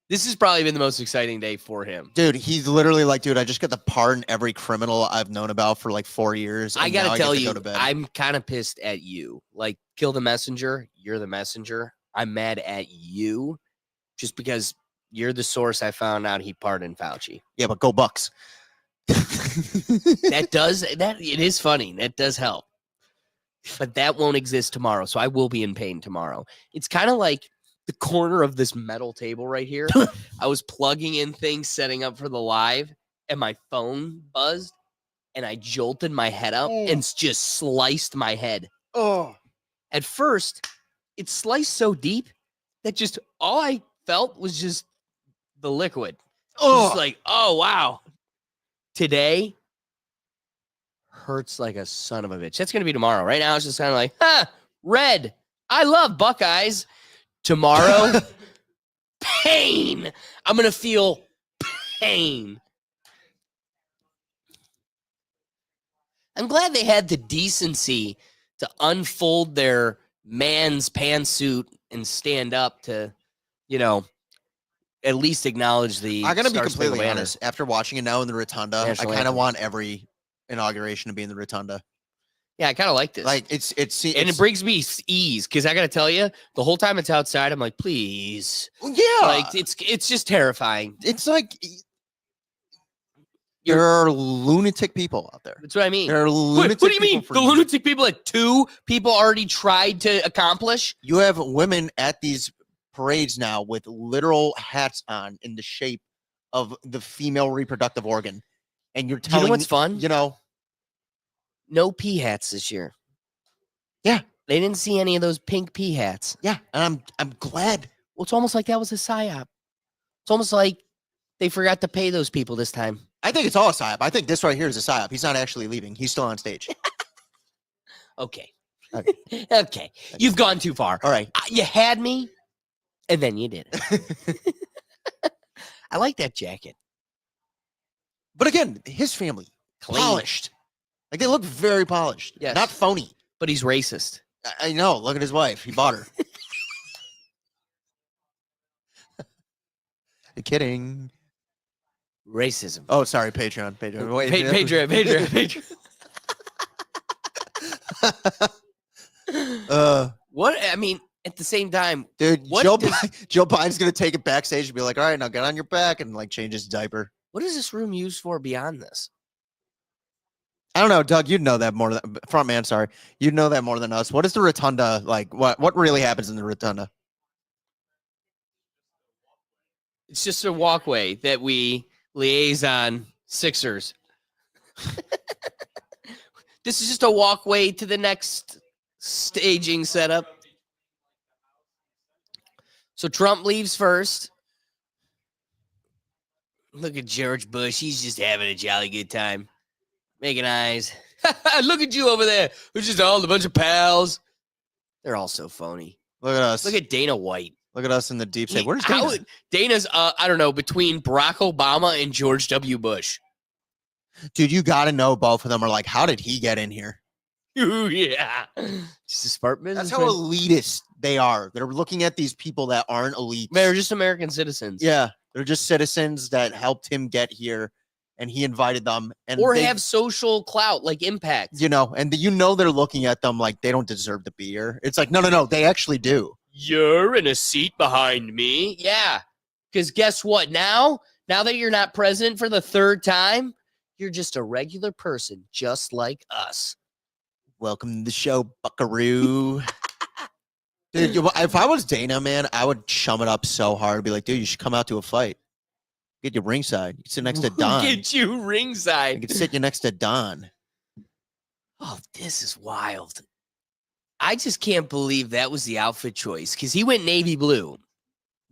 This has probably been the most exciting day for him. Dude, he's literally like, dude, I just got to pardon every criminal I've known about for like 4 years. I and now gotta get tell to you, go to bed. I'm kind of pissed at you. Like, kill the messenger. You're the messenger. I'm mad at you just because you're the source I found out he pardoned Fauci. Yeah, but go Bucks. It is funny. That does help. But that won't exist tomorrow. So I will be in pain tomorrow. It's kind of like the corner of this metal table right here. I was plugging in things, setting up for the live, and my phone buzzed, and I jolted my head up and just sliced my head. Oh, At first, it sliced so deep that just all I felt was just the liquid. Just like, oh, wow. Today hurts like a son of a bitch. That's going to be tomorrow. Right now, it's just kind of like, red. I love Buckeyes. Tomorrow, pain. I'm going to feel pain. I'm glad they had the decency to unfold their man's pantsuit and stand up to, at least acknowledge the. I'm gonna be Star-Spangled completely Banner. honest. After watching it now in the Rotunda, National I kind anthem. of want every inauguration to be in the Rotunda. Yeah, I kind of like this. Like it's and it brings me ease because I got to tell you, the whole time it's outside, I'm like, please. yeah, Like it's just terrifying. it's like there are lunatic people out there. That's what I mean. There are lunatic. What do you mean? people The for- lunatic people that 2 people already tried to accomplish? You have women at these parades now with literal hats on in the shape of the female reproductive organ, and you're telling You know what's fun? No pea hats this year. Yeah. They didn't see any of those pink pea hats. Yeah, and I'm glad. Well, it's almost like that was a psyop. It's almost like they forgot to pay those people this time. I think it's all a psyop. I think this right here is a psyop. He's not actually leaving. He's still on stage. Okay. Okay. Okay. You've gone too far. All right. You had me, and then you did it. I like that jacket. But again, his family Clean. polished. Like they look very polished. Yes. Not phony. But he's racist. I know. Look at his wife. He bought her. Kidding. Racism. Oh, sorry, Patreon. Wait, Patreon. What? I mean, at the same time, dude, What Joe does- Joe Biden's gonna take it backstage and be like, "All right, now get on your back," and like change his diaper. what is this room used for beyond this? I don't know, Doug. You'd know that more than front man. Sorry, you'd know that more than us. What is the rotunda like? What really happens in the rotunda? It's just a walkway that we liaison Sixers. This is just a walkway to the next staging setup. So Trump leaves first. Look at George Bush. He's just having a jolly good time. Making eyes. Look at you over there. We're just all a bunch of pals. They're all so phony. Look at us. Look at Dana White. Look at us in the deep state. He- Where's how Dana? would- Dana's, I don't know, between Barack Obama and George W. Bush. Dude, you got to know both of them are like, how did he get in here? Ooh, yeah. Just a smart That's businessman. how elitist they are. They're looking at these people that aren't elite. They're just American citizens. Yeah, they're just citizens that helped him get here, and he invited them. And Or they, have social clout, like impact. and they're looking at them like they don't deserve to be here. It's like, no, they actually do. You're in a seat behind me. Yeah. Because guess what? Now that you're not president for the 3rd time, you're just a regular person, just like us. Welcome to the show, Buckaroo. Dude, if I was Dana, man, I would chum it up so hard. Be like, dude, you should come out to a fight. Get you ringside. You can sit next to Don. Get you I ringside. can sit you next to Don. Oh, this is wild. I just can't believe that was the outfit choice because he went navy blue.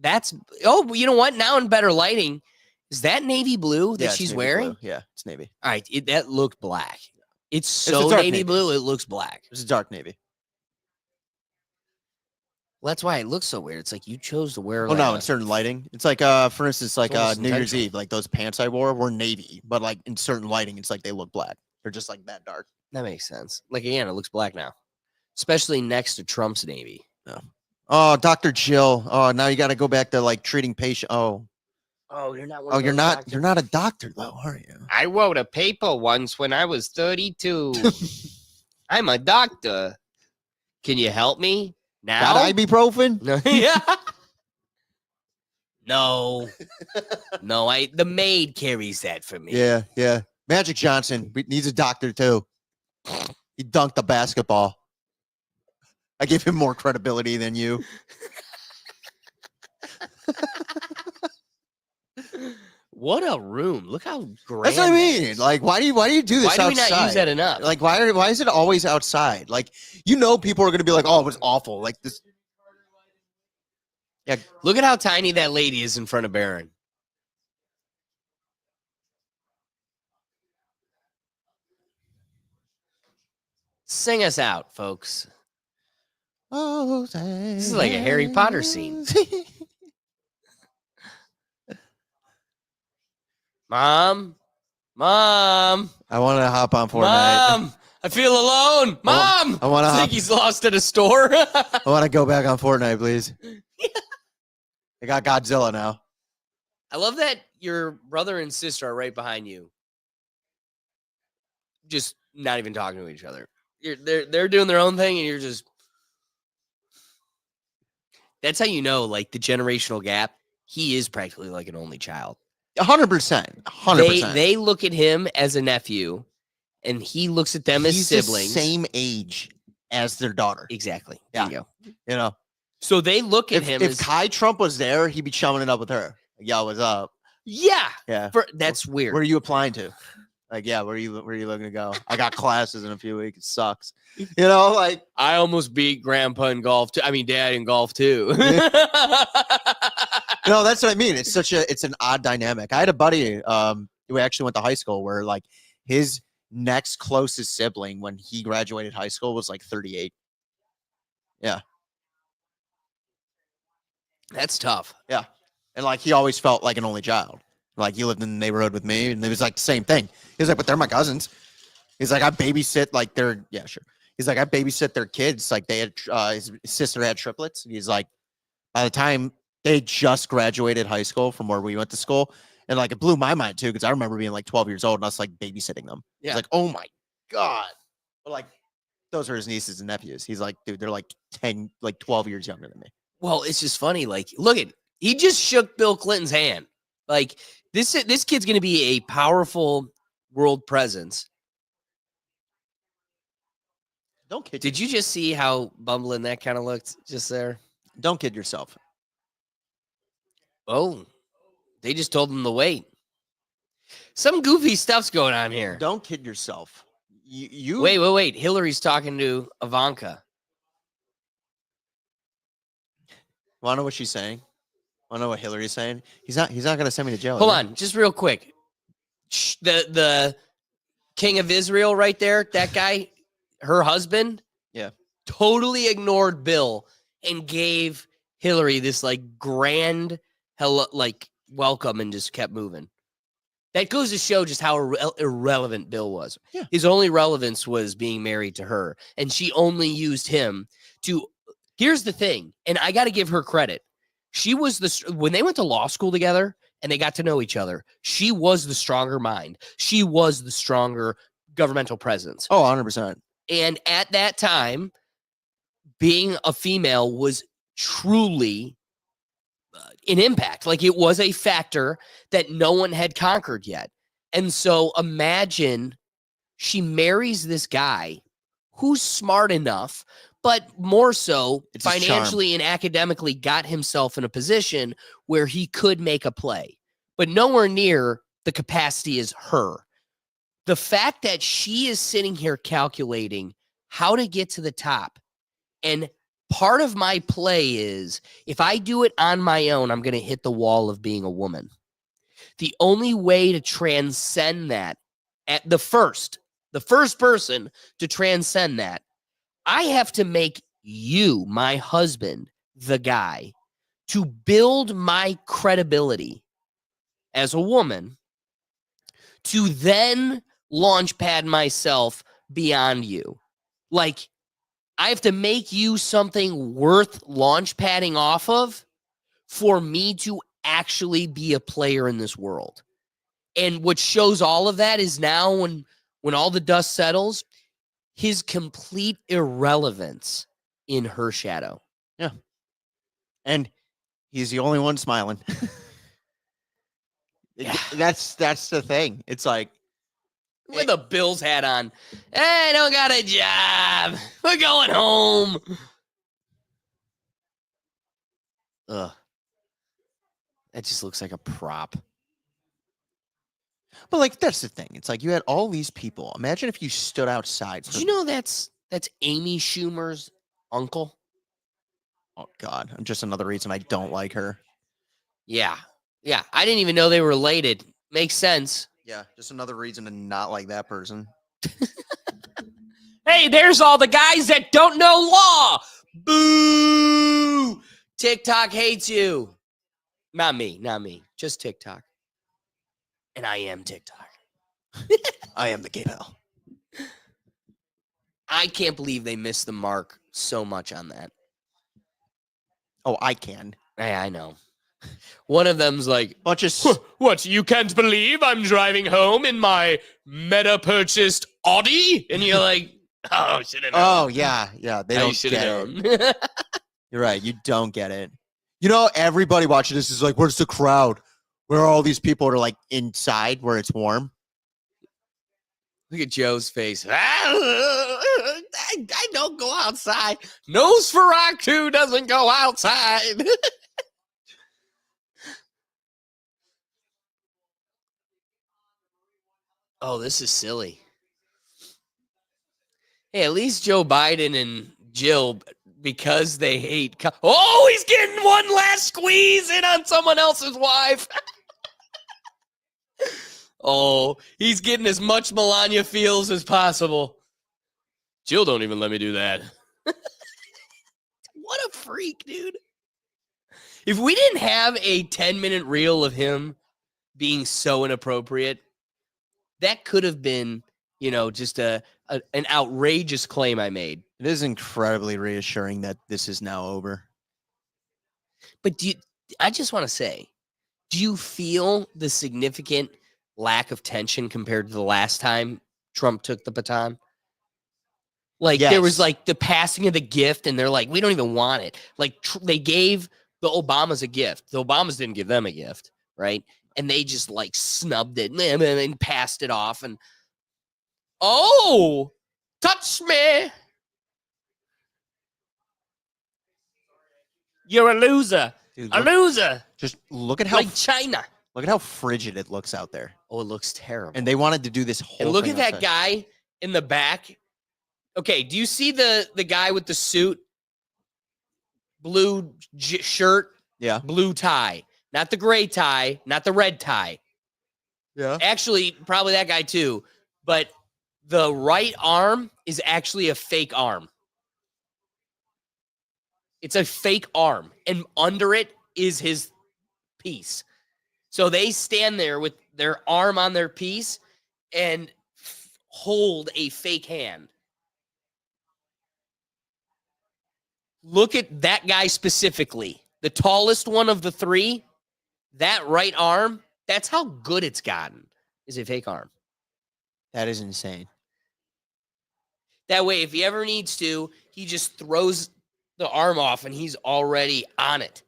You know what? Now in better lighting, is that navy blue that Yeah, it's she's navy wearing? blue. Yeah, it's navy. All right, that looked black. It's a so dark navy navy. blue, it looks black. It's a dark navy. Well, that's why it looks so weird. It's like you chose to wear. Oh like no, a- in certain lighting, it's like for instance, like almost New Year's intentional. Eve, like those pants I wore were navy, but like in certain lighting, it's like they look black. They're just like that dark. That makes sense. Like again, it looks black now, especially next to Trump's navy. Oh, Dr. Jill. Oh, now you got to go back to like treating patient. Oh, You're not. oh, you're not. You're not a doctor though, are you? I wrote a paper once when I was 32. I'm a doctor. Can you help me now? Got ibuprofen? No, yeah. No, the maid carries that for me. Yeah. Magic Johnson needs a doctor too. He dunked the basketball. I give him more credibility than you. What a room. Look how grand That's what I that mean. is. Like, why do you do this Why do we outside? not use that enough? Like, why is it always outside? Like, people are gonna be like, oh, it was awful. Like this. Yeah. Look at how tiny that lady is in front of Baron. Sing us out, folks. Oh, This is like a Harry Potter scene. Mom. I want to hop on Fortnite. Mom. I feel alone. Mom. I want to think he's lost at a store. I want to go back on Fortnite, please. I got Godzilla now. I love that your brother and sister are right behind you. Just not even talking to each other. They're doing their own thing, and you're just. That's how you know, like, the generational gap. He is practically like an only child. 100%. 100%. They look at him as a nephew, and he looks at them as siblings. The same age as their daughter. Exactly. Yeah. There you You know. So they look at him If as Kai Trump was there, he'd be chumming it up with her. Like, yo, what's up? yeah. Yeah. That's weird. Where are you applying to? Like, yeah, where are you looking to go? I got classes in a few weeks. It sucks. You know, like I almost beat Grandpa in golf too. I mean, Dad in golf too. No, that's what I mean. It's an odd dynamic. I had a buddy who actually went to high school where like his next closest sibling when he graduated high school was like 38. Yeah. That's tough. Yeah. And like he always felt like an only child. Like he lived in the neighborhood with me and it was like the same thing. He was like, but they're my cousins. He's like, I babysit like their sure. He's like, I babysit their kids. Like they had his sister had triplets. And he's like, by the time they just graduated high school from where we went to school, and like it blew my mind too, because I remember being like 12 years old and us like babysitting them. Yeah. He's like, oh my God. But like those are his nieces and nephews. He's like, dude, they're like 10, like 12 years younger than me. Well, it's just funny. Like, look at he just shook Bill Clinton's hand. Like this kid's going to be a powerful world presence. Don't kid. Did you just see how bumbling that kind of looked just there? Don't kid yourself. Oh, they just told him to wait. Some goofy stuff's going on here. Don't kid yourself. You Wait. Hillary's talking to Ivanka. Want to know what she's saying? Want to know what Hillary's saying? He's not going to send me to jail. Hold on, just real quick. The king of Israel right there, that guy, her husband, yeah, totally ignored Bill and gave Hillary this like grand welcome and just kept moving. That goes to show just how irrelevant Bill was. Yeah. His only relevance was being married to her, and she only used him to. Here's the thing, and I got to give her credit. She was when they went to law school together and they got to know each other, she was the stronger mind. She was the stronger governmental presence. Oh, 100%. And at that time, being a female was truly an impact. Like it was a factor that no one had conquered yet. And so imagine she marries this guy who's smart enough, but more so It's his financially and academically got himself in a position where he could make a play, but nowhere near the capacity as her. The fact that she is sitting here calculating how to get to the top, and part of my play is if I do it on my own, I'm going to hit the wall of being a woman. The only way to transcend that, at the first person to transcend that, I have to make you, my husband, the guy to build my credibility as a woman to then launch pad myself beyond you. Like, I have to make you something worth launch padding off of for me to actually be a player in this world. And what shows all of that is now when all the dust settles, his complete irrelevance in her shadow. Yeah. And he's the only one smiling. Yeah. That's the thing. It's like with a Bills hat on. Hey, I don't got a job. We're going home. Ugh. That just looks like a prop. But like, that's the thing. It's like you had all these people. Imagine if you stood outside. Did you know that's Amy Schumer's uncle? Oh God, just another reason I don't like her. Yeah. Yeah. I didn't even know they were related. Makes sense. Yeah, just another reason to not like that person. Hey, there's all the guys that don't know law. Boo! TikTok hates you. Not me. Just TikTok. And I am TikTok. I am the gay pal. I can't believe they missed the mark so much on that. Oh, I can. Hey, I know. One of them's like, Bunch of what, you can't believe I'm driving home in my meta-purchased Audi? And you're like, oh, should have known. Oh yeah. They I don't should get have it. known. You're right. You don't get it. You know, everybody watching this is like, where's the crowd? Where are all these people that are like inside where it's warm? Look at Joe's face. I don't go outside. Nosferatu doesn't go outside. Oh, this is silly. Hey, at least Joe Biden and Jill, because they hate. Oh, he's getting one last squeeze in on someone else's wife. Oh, he's getting as much Melania feels as possible. Jill don't even let me do that. What a freak, dude. If we didn't have a 10-minute reel of him being so inappropriate, that could have been, just an outrageous claim I made. It is incredibly reassuring that this is now over. But I just want to say, do you feel the significant lack of tension compared to the last time Trump took the baton? Like, there was like the passing of the gift, and they're like, we don't even want it. Like, they gave the Obamas a gift. The Obamas didn't give them a gift, right? And they just like snubbed it and passed it off. And oh, touch me. You're a loser. Dude, A loser. Just look at how Like China. Look at how frigid it looks out there. Oh, it looks terrible. And they wanted to do this whole And look thing at that outside. guy in the back. Okay, do you see the guy with the suit? Blue shirt, Yeah. blue tie. Not the gray tie, not the red tie. Yeah. Actually, probably that guy too. But the right arm is actually a fake arm. It's a fake arm. And under it is his piece. So they stand there with their arm on their piece and hold a fake hand. Look at that guy specifically. The tallest one of the three, that right arm, that's how good it's gotten, is a fake arm. That is insane. That way, if he ever needs to, he just throws the arm off and he's already on it.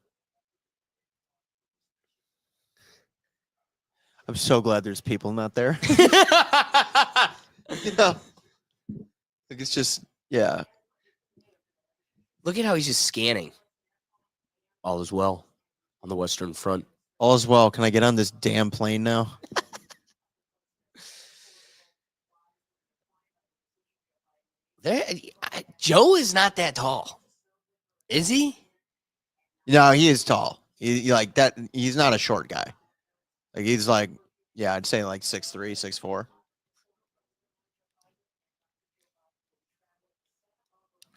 I'm so glad there's people not there. You know, like it's just, yeah. Look at how he's just scanning. All is well on the Western Front. All is well. Can I get on this damn plane now? Joe is not that tall. Is he? No, he is tall. He like that. He's not a short guy. Like he's like, yeah, I'd say like 6'3", 6'4".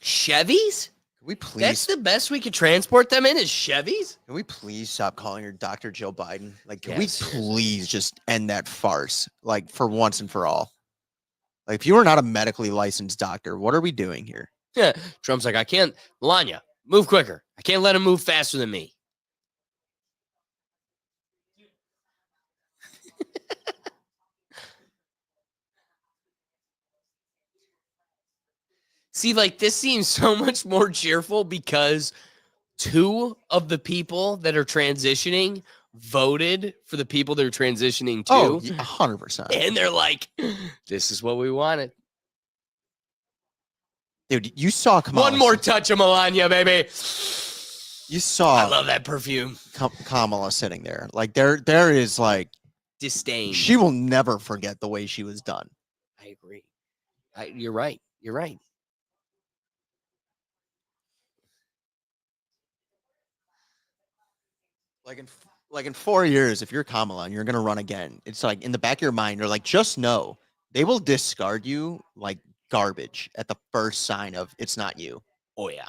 Chevys? Can we please? That's the best we could transport them in is Chevys? Can we please stop calling her Dr. Joe Biden? Like, can Yeah, we seriously. please just end that farce? Like for once and for all. Like if you are not a medically licensed doctor, what are we doing here? Yeah. Trump's like, I can't. Melania, move quicker. I can't let him move faster than me. See, like, this seems so much more cheerful because two of the people that are transitioning voted for the people they're transitioning to. Oh, 100%. And they're like, this is what we wanted. Dude, you saw Kamala. One more touch of Melania, baby. You I saw love that perfume. Kamala sitting there. Like there is like Disdain. she will never forget the way she was done. I agree. You're right. You're right. Like in 4 years, if you're Kamala and you're gonna run again, it's like in the back of your mind, you're like, just know they will discard you like garbage at the first sign of it's not you. Oh yeah.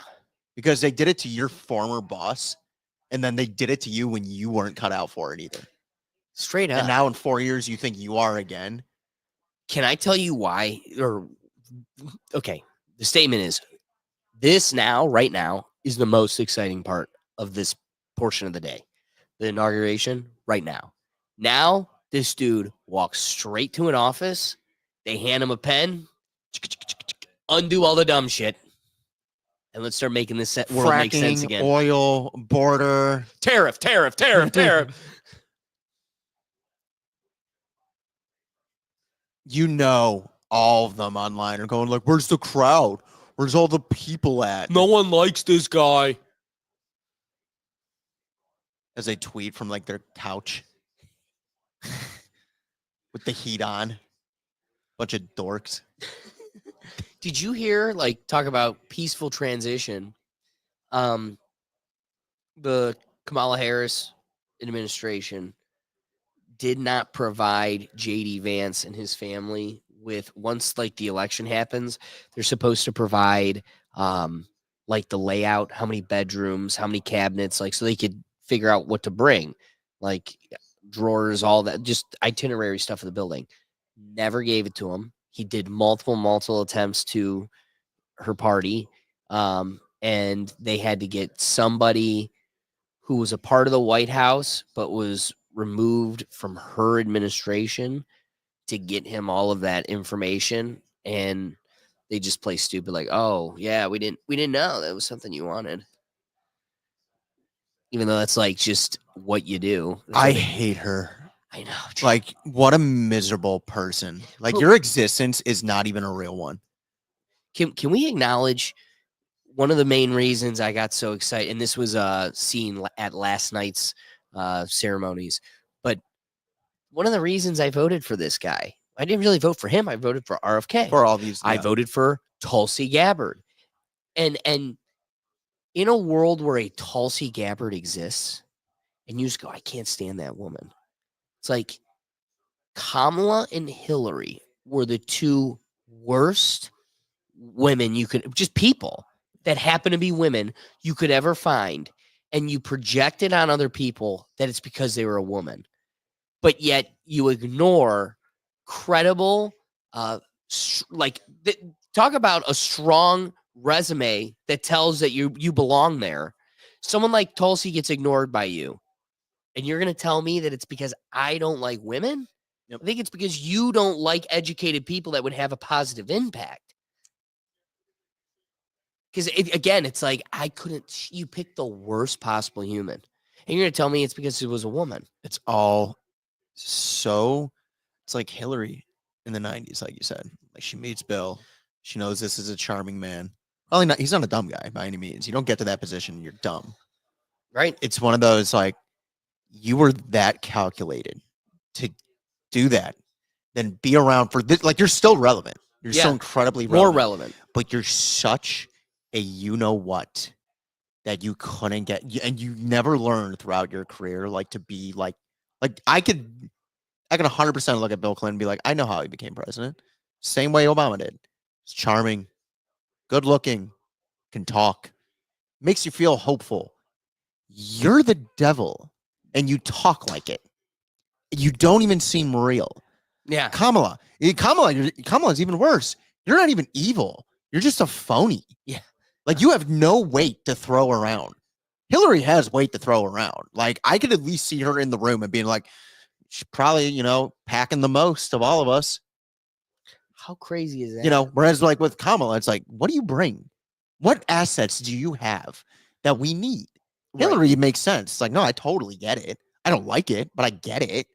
Because they did it to your former boss, and then they did it to you when you weren't cut out for it either. Straight up. And now in 4 years, you think you are again. Can I tell you why? Or okay, the statement is this now, right now, is the most exciting part of this portion of the day. The inauguration, right now. Now, this dude walks straight to an office. They hand him a pen, undo all the dumb shit, and let's start making this world make sense Fracking, again. oil, border. Tariff. You know, all of them online are going like, where's the crowd? Where's all the people at? No one likes this guy. As they tweet from like their couch with the heat on. Bunch of dorks. Did you hear, like, talk about peaceful transition? The Kamala Harris administration did not provide JD Vance and his family with, once like the election happens, they're supposed to provide like the layout, how many bedrooms, how many cabinets, like so they could figure out what to bring, like drawers, all that, just itinerary stuff of the building. Never gave it to him. He did multiple attempts to her party, and they had to get somebody who was a part of the White House but was removed from her administration to get him all of that information. And they just play stupid, like, oh yeah, we didn't know that was something you wanted, even though that's like just what you do. I hate her. I know. Like, what a miserable person. Like, your existence is not even a real one. Can we acknowledge one of the main reasons I got so excited, and this was seen at last night's ceremonies, but one of the reasons I voted for this guy, I didn't really vote for him. I voted for RFK. For all these, I voted for Tulsi Gabbard. And in a world where a Tulsi Gabbard exists, and you just go, I can't stand that woman. It's like Kamala and Hillary were the two worst women you could, just people that happen to be women you could ever find, and you project it on other people that it's because they were a woman, but yet you ignore credible, talk about a strong resume that tells that you belong there. Someone like Tulsi gets ignored by you, and you're going to tell me that it's because I don't like women? Yep. I think it's because you don't like educated people that would have a positive impact. Because again, it's like, you picked the worst possible human. And you're going to tell me it's because it was a woman. It's all so, it's like Hillary in the 90s, like you said. Like, she meets Bill. She knows this is a charming man. Well, he's not a dumb guy by any means. You don't get to that position, you're dumb. Right? It's one of those, like, you were that calculated to do that, then be around for this. Like, you're still relevant. You're so incredibly relevant. More relevant. But you're such a you-know-what that you couldn't get. And you never learned throughout your career, like, to be like I could 100% look at Bill Clinton and be like, I know how he became president. Same way Obama did. He's charming, good looking, can talk, makes you feel hopeful. You're the devil and you talk like it. You don't even seem real. Yeah. Kamala's even worse. You're not even evil. You're just a phony. Yeah. Like, you have no weight to throw around. Hillary has weight to throw around. Like, I could at least see her in the room and being like, she's probably, packing the most of all of us. How crazy is that? Whereas like with Kamala, it's like, what do you bring? What assets do you have that we need? Right. Hillary makes sense. It's like, no, I totally get it. I don't like it, but I get it.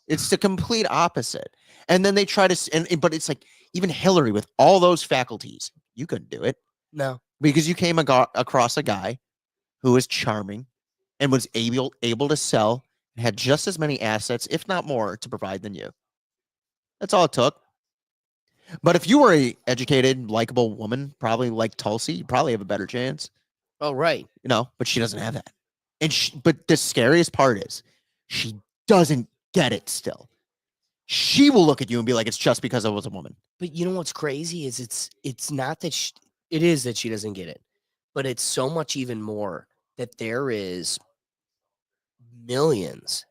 It's the complete opposite. And then they try to, but it's like, even Hillary with all those faculties, you couldn't do it. No. Because you came across a guy who was charming and was able to sell and had just as many assets, if not more, to provide than you. That's all it took. But if you were a educated, likable woman, probably like Tulsi, you probably have a better chance. Oh, right. But she doesn't have that. But the scariest part is she doesn't get it still. She will look at you and be like, it's just because I was a woman. But you know what's crazy is it's not that it is that she doesn't get it, but it's so much even more that there is millions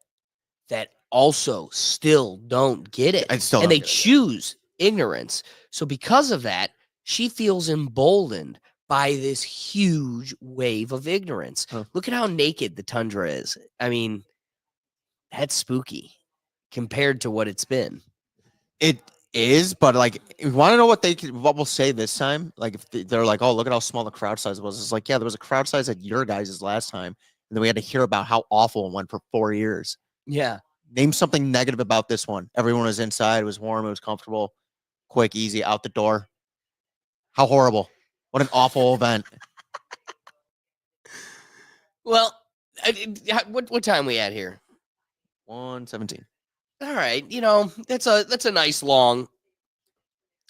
that also still don't get it. I still and don't they get it. choose ignorance. So because of that, she feels emboldened by this huge wave of ignorance. Huh. Look at how naked the tundra is. I mean, that's spooky compared to what it's been. It is, but like, you want to know what we'll say this time? Like, if they're like, oh, look at how small the crowd size was. It's like, yeah, there was a crowd size at your guys' last time. And then we had to hear about how awful it went for 4 years. Yeah. Name something negative about this one. Everyone was inside. It was warm. It was comfortable. Quick, easy, out the door. How horrible. What an awful event. Well, what time we at here? 1:17. All right, that's a nice long.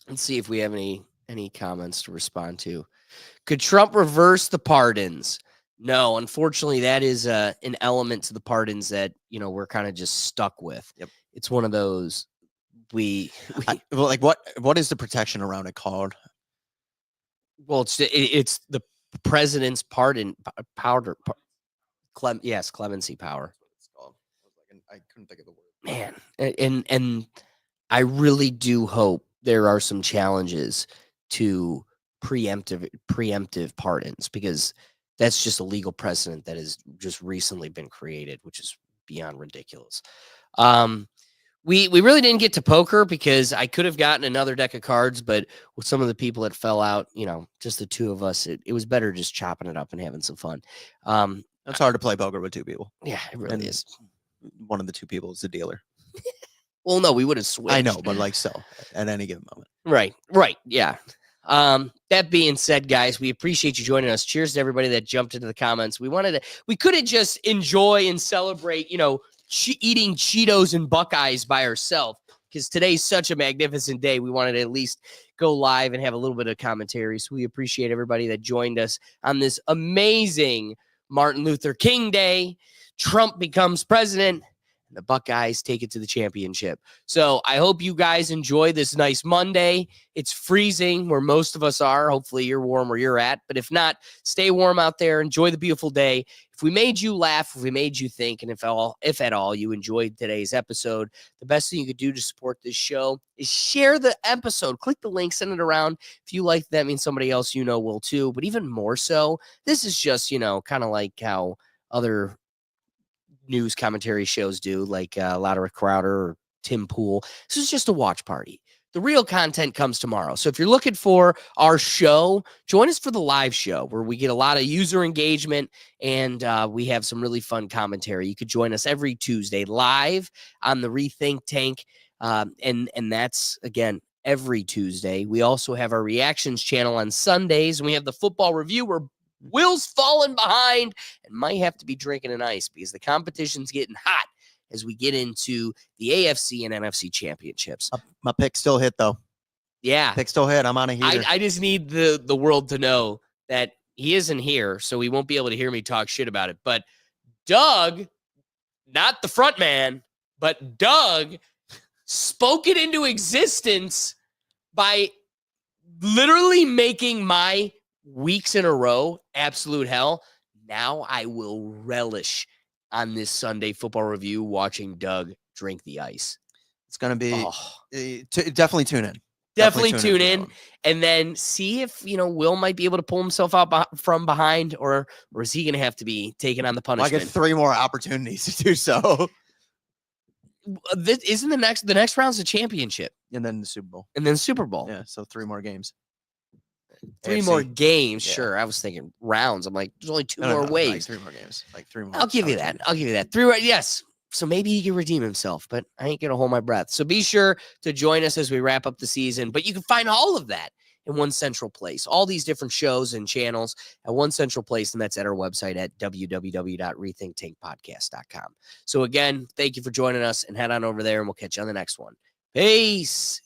Let's see if we have any comments to respond to. Could Trump reverse the pardons? No, unfortunately, that is an element to the pardons that we're kind of just stuck with. Yep. It's one of those what is the protection around it called? Well, it's the president's pardon powder. Clemency power. It's called. I couldn't think of the word. Man, and I really do hope there are some challenges to preemptive pardons, because that's just a legal precedent that has just recently been created, which is beyond ridiculous. We really didn't get to poker because I could have gotten another deck of cards, but with some of the people that fell out, just the two of us, it was better just chopping it up and having some fun. It's hard to play poker with 2 people. Yeah, it really is. One of the 2 people is the dealer. Well, no, we would have switched. I know, but at any given moment. Right. Yeah. That being said, guys, we appreciate you joining us. Cheers to everybody that jumped into the comments. We couldn't just enjoy and celebrate, eating Cheetos and Buckeyes by ourselves, because today's such a magnificent day. We wanted to at least go live and have a little bit of commentary. So we appreciate everybody that joined us on this amazing Martin Luther King Day. Trump becomes president, and the Buckeyes take it to the championship. So I hope you guys enjoy this nice Monday. It's freezing where most of us are. Hopefully you're warm where you're at. But if not, stay warm out there. Enjoy the beautiful day. If we made you laugh, if we made you think, and if at all you enjoyed today's episode, the best thing you could do to support this show is share the episode. Click the link, send it around. If you like that, means somebody else will too. But even more so, this is just, kind of like how other news commentary shows do, like Louder Crowder or Tim Pool. This is just a watch party. The real content comes tomorrow. So if you're looking for our show, join us for the live show where we get a lot of user engagement and we have some really fun commentary. You could join us every Tuesday live on the Rethink Tank. And that's, again, every Tuesday. We also have our reactions channel on Sundays, and we have the football review where Will's falling behind and might have to be drinking an ice because the competition's getting hot as we get into the AFC and NFC championships. My pick still hit, though. Yeah. Pick still hit. I'm on a heater. I just need the world to know that he isn't here, so he won't be able to hear me talk shit about it. But Doug, not the front man, but Doug spoke it into existence by literally making my weeks in a row absolute hell. Now I will relish on this Sunday football review watching Doug drink the ice. It's going to be definitely tune in. Definitely tune in and then see if, Will might be able to pull himself out from behind or is he going to have to be taking on the punishment? I get 3 more opportunities to do so. Isn't the next round's the championship and then the Super Bowl. And then Super Bowl. Yeah, so 3 more games. 3 AFC. more games, Yeah. Sure. I was thinking rounds. I'm like, there's only 2 No, more like waves. 3 more games. Like 3 more. I'll give you that. 3 yes. So maybe he can redeem himself, but I ain't going to hold my breath. So be sure to join us as we wrap up the season. But you can find all of that in one central place. All these different shows and channels at one central place, and that's at our website at www.rethinktankpodcast.com. So again, thank you for joining us, and head on over there, and we'll catch you on the next one. Peace.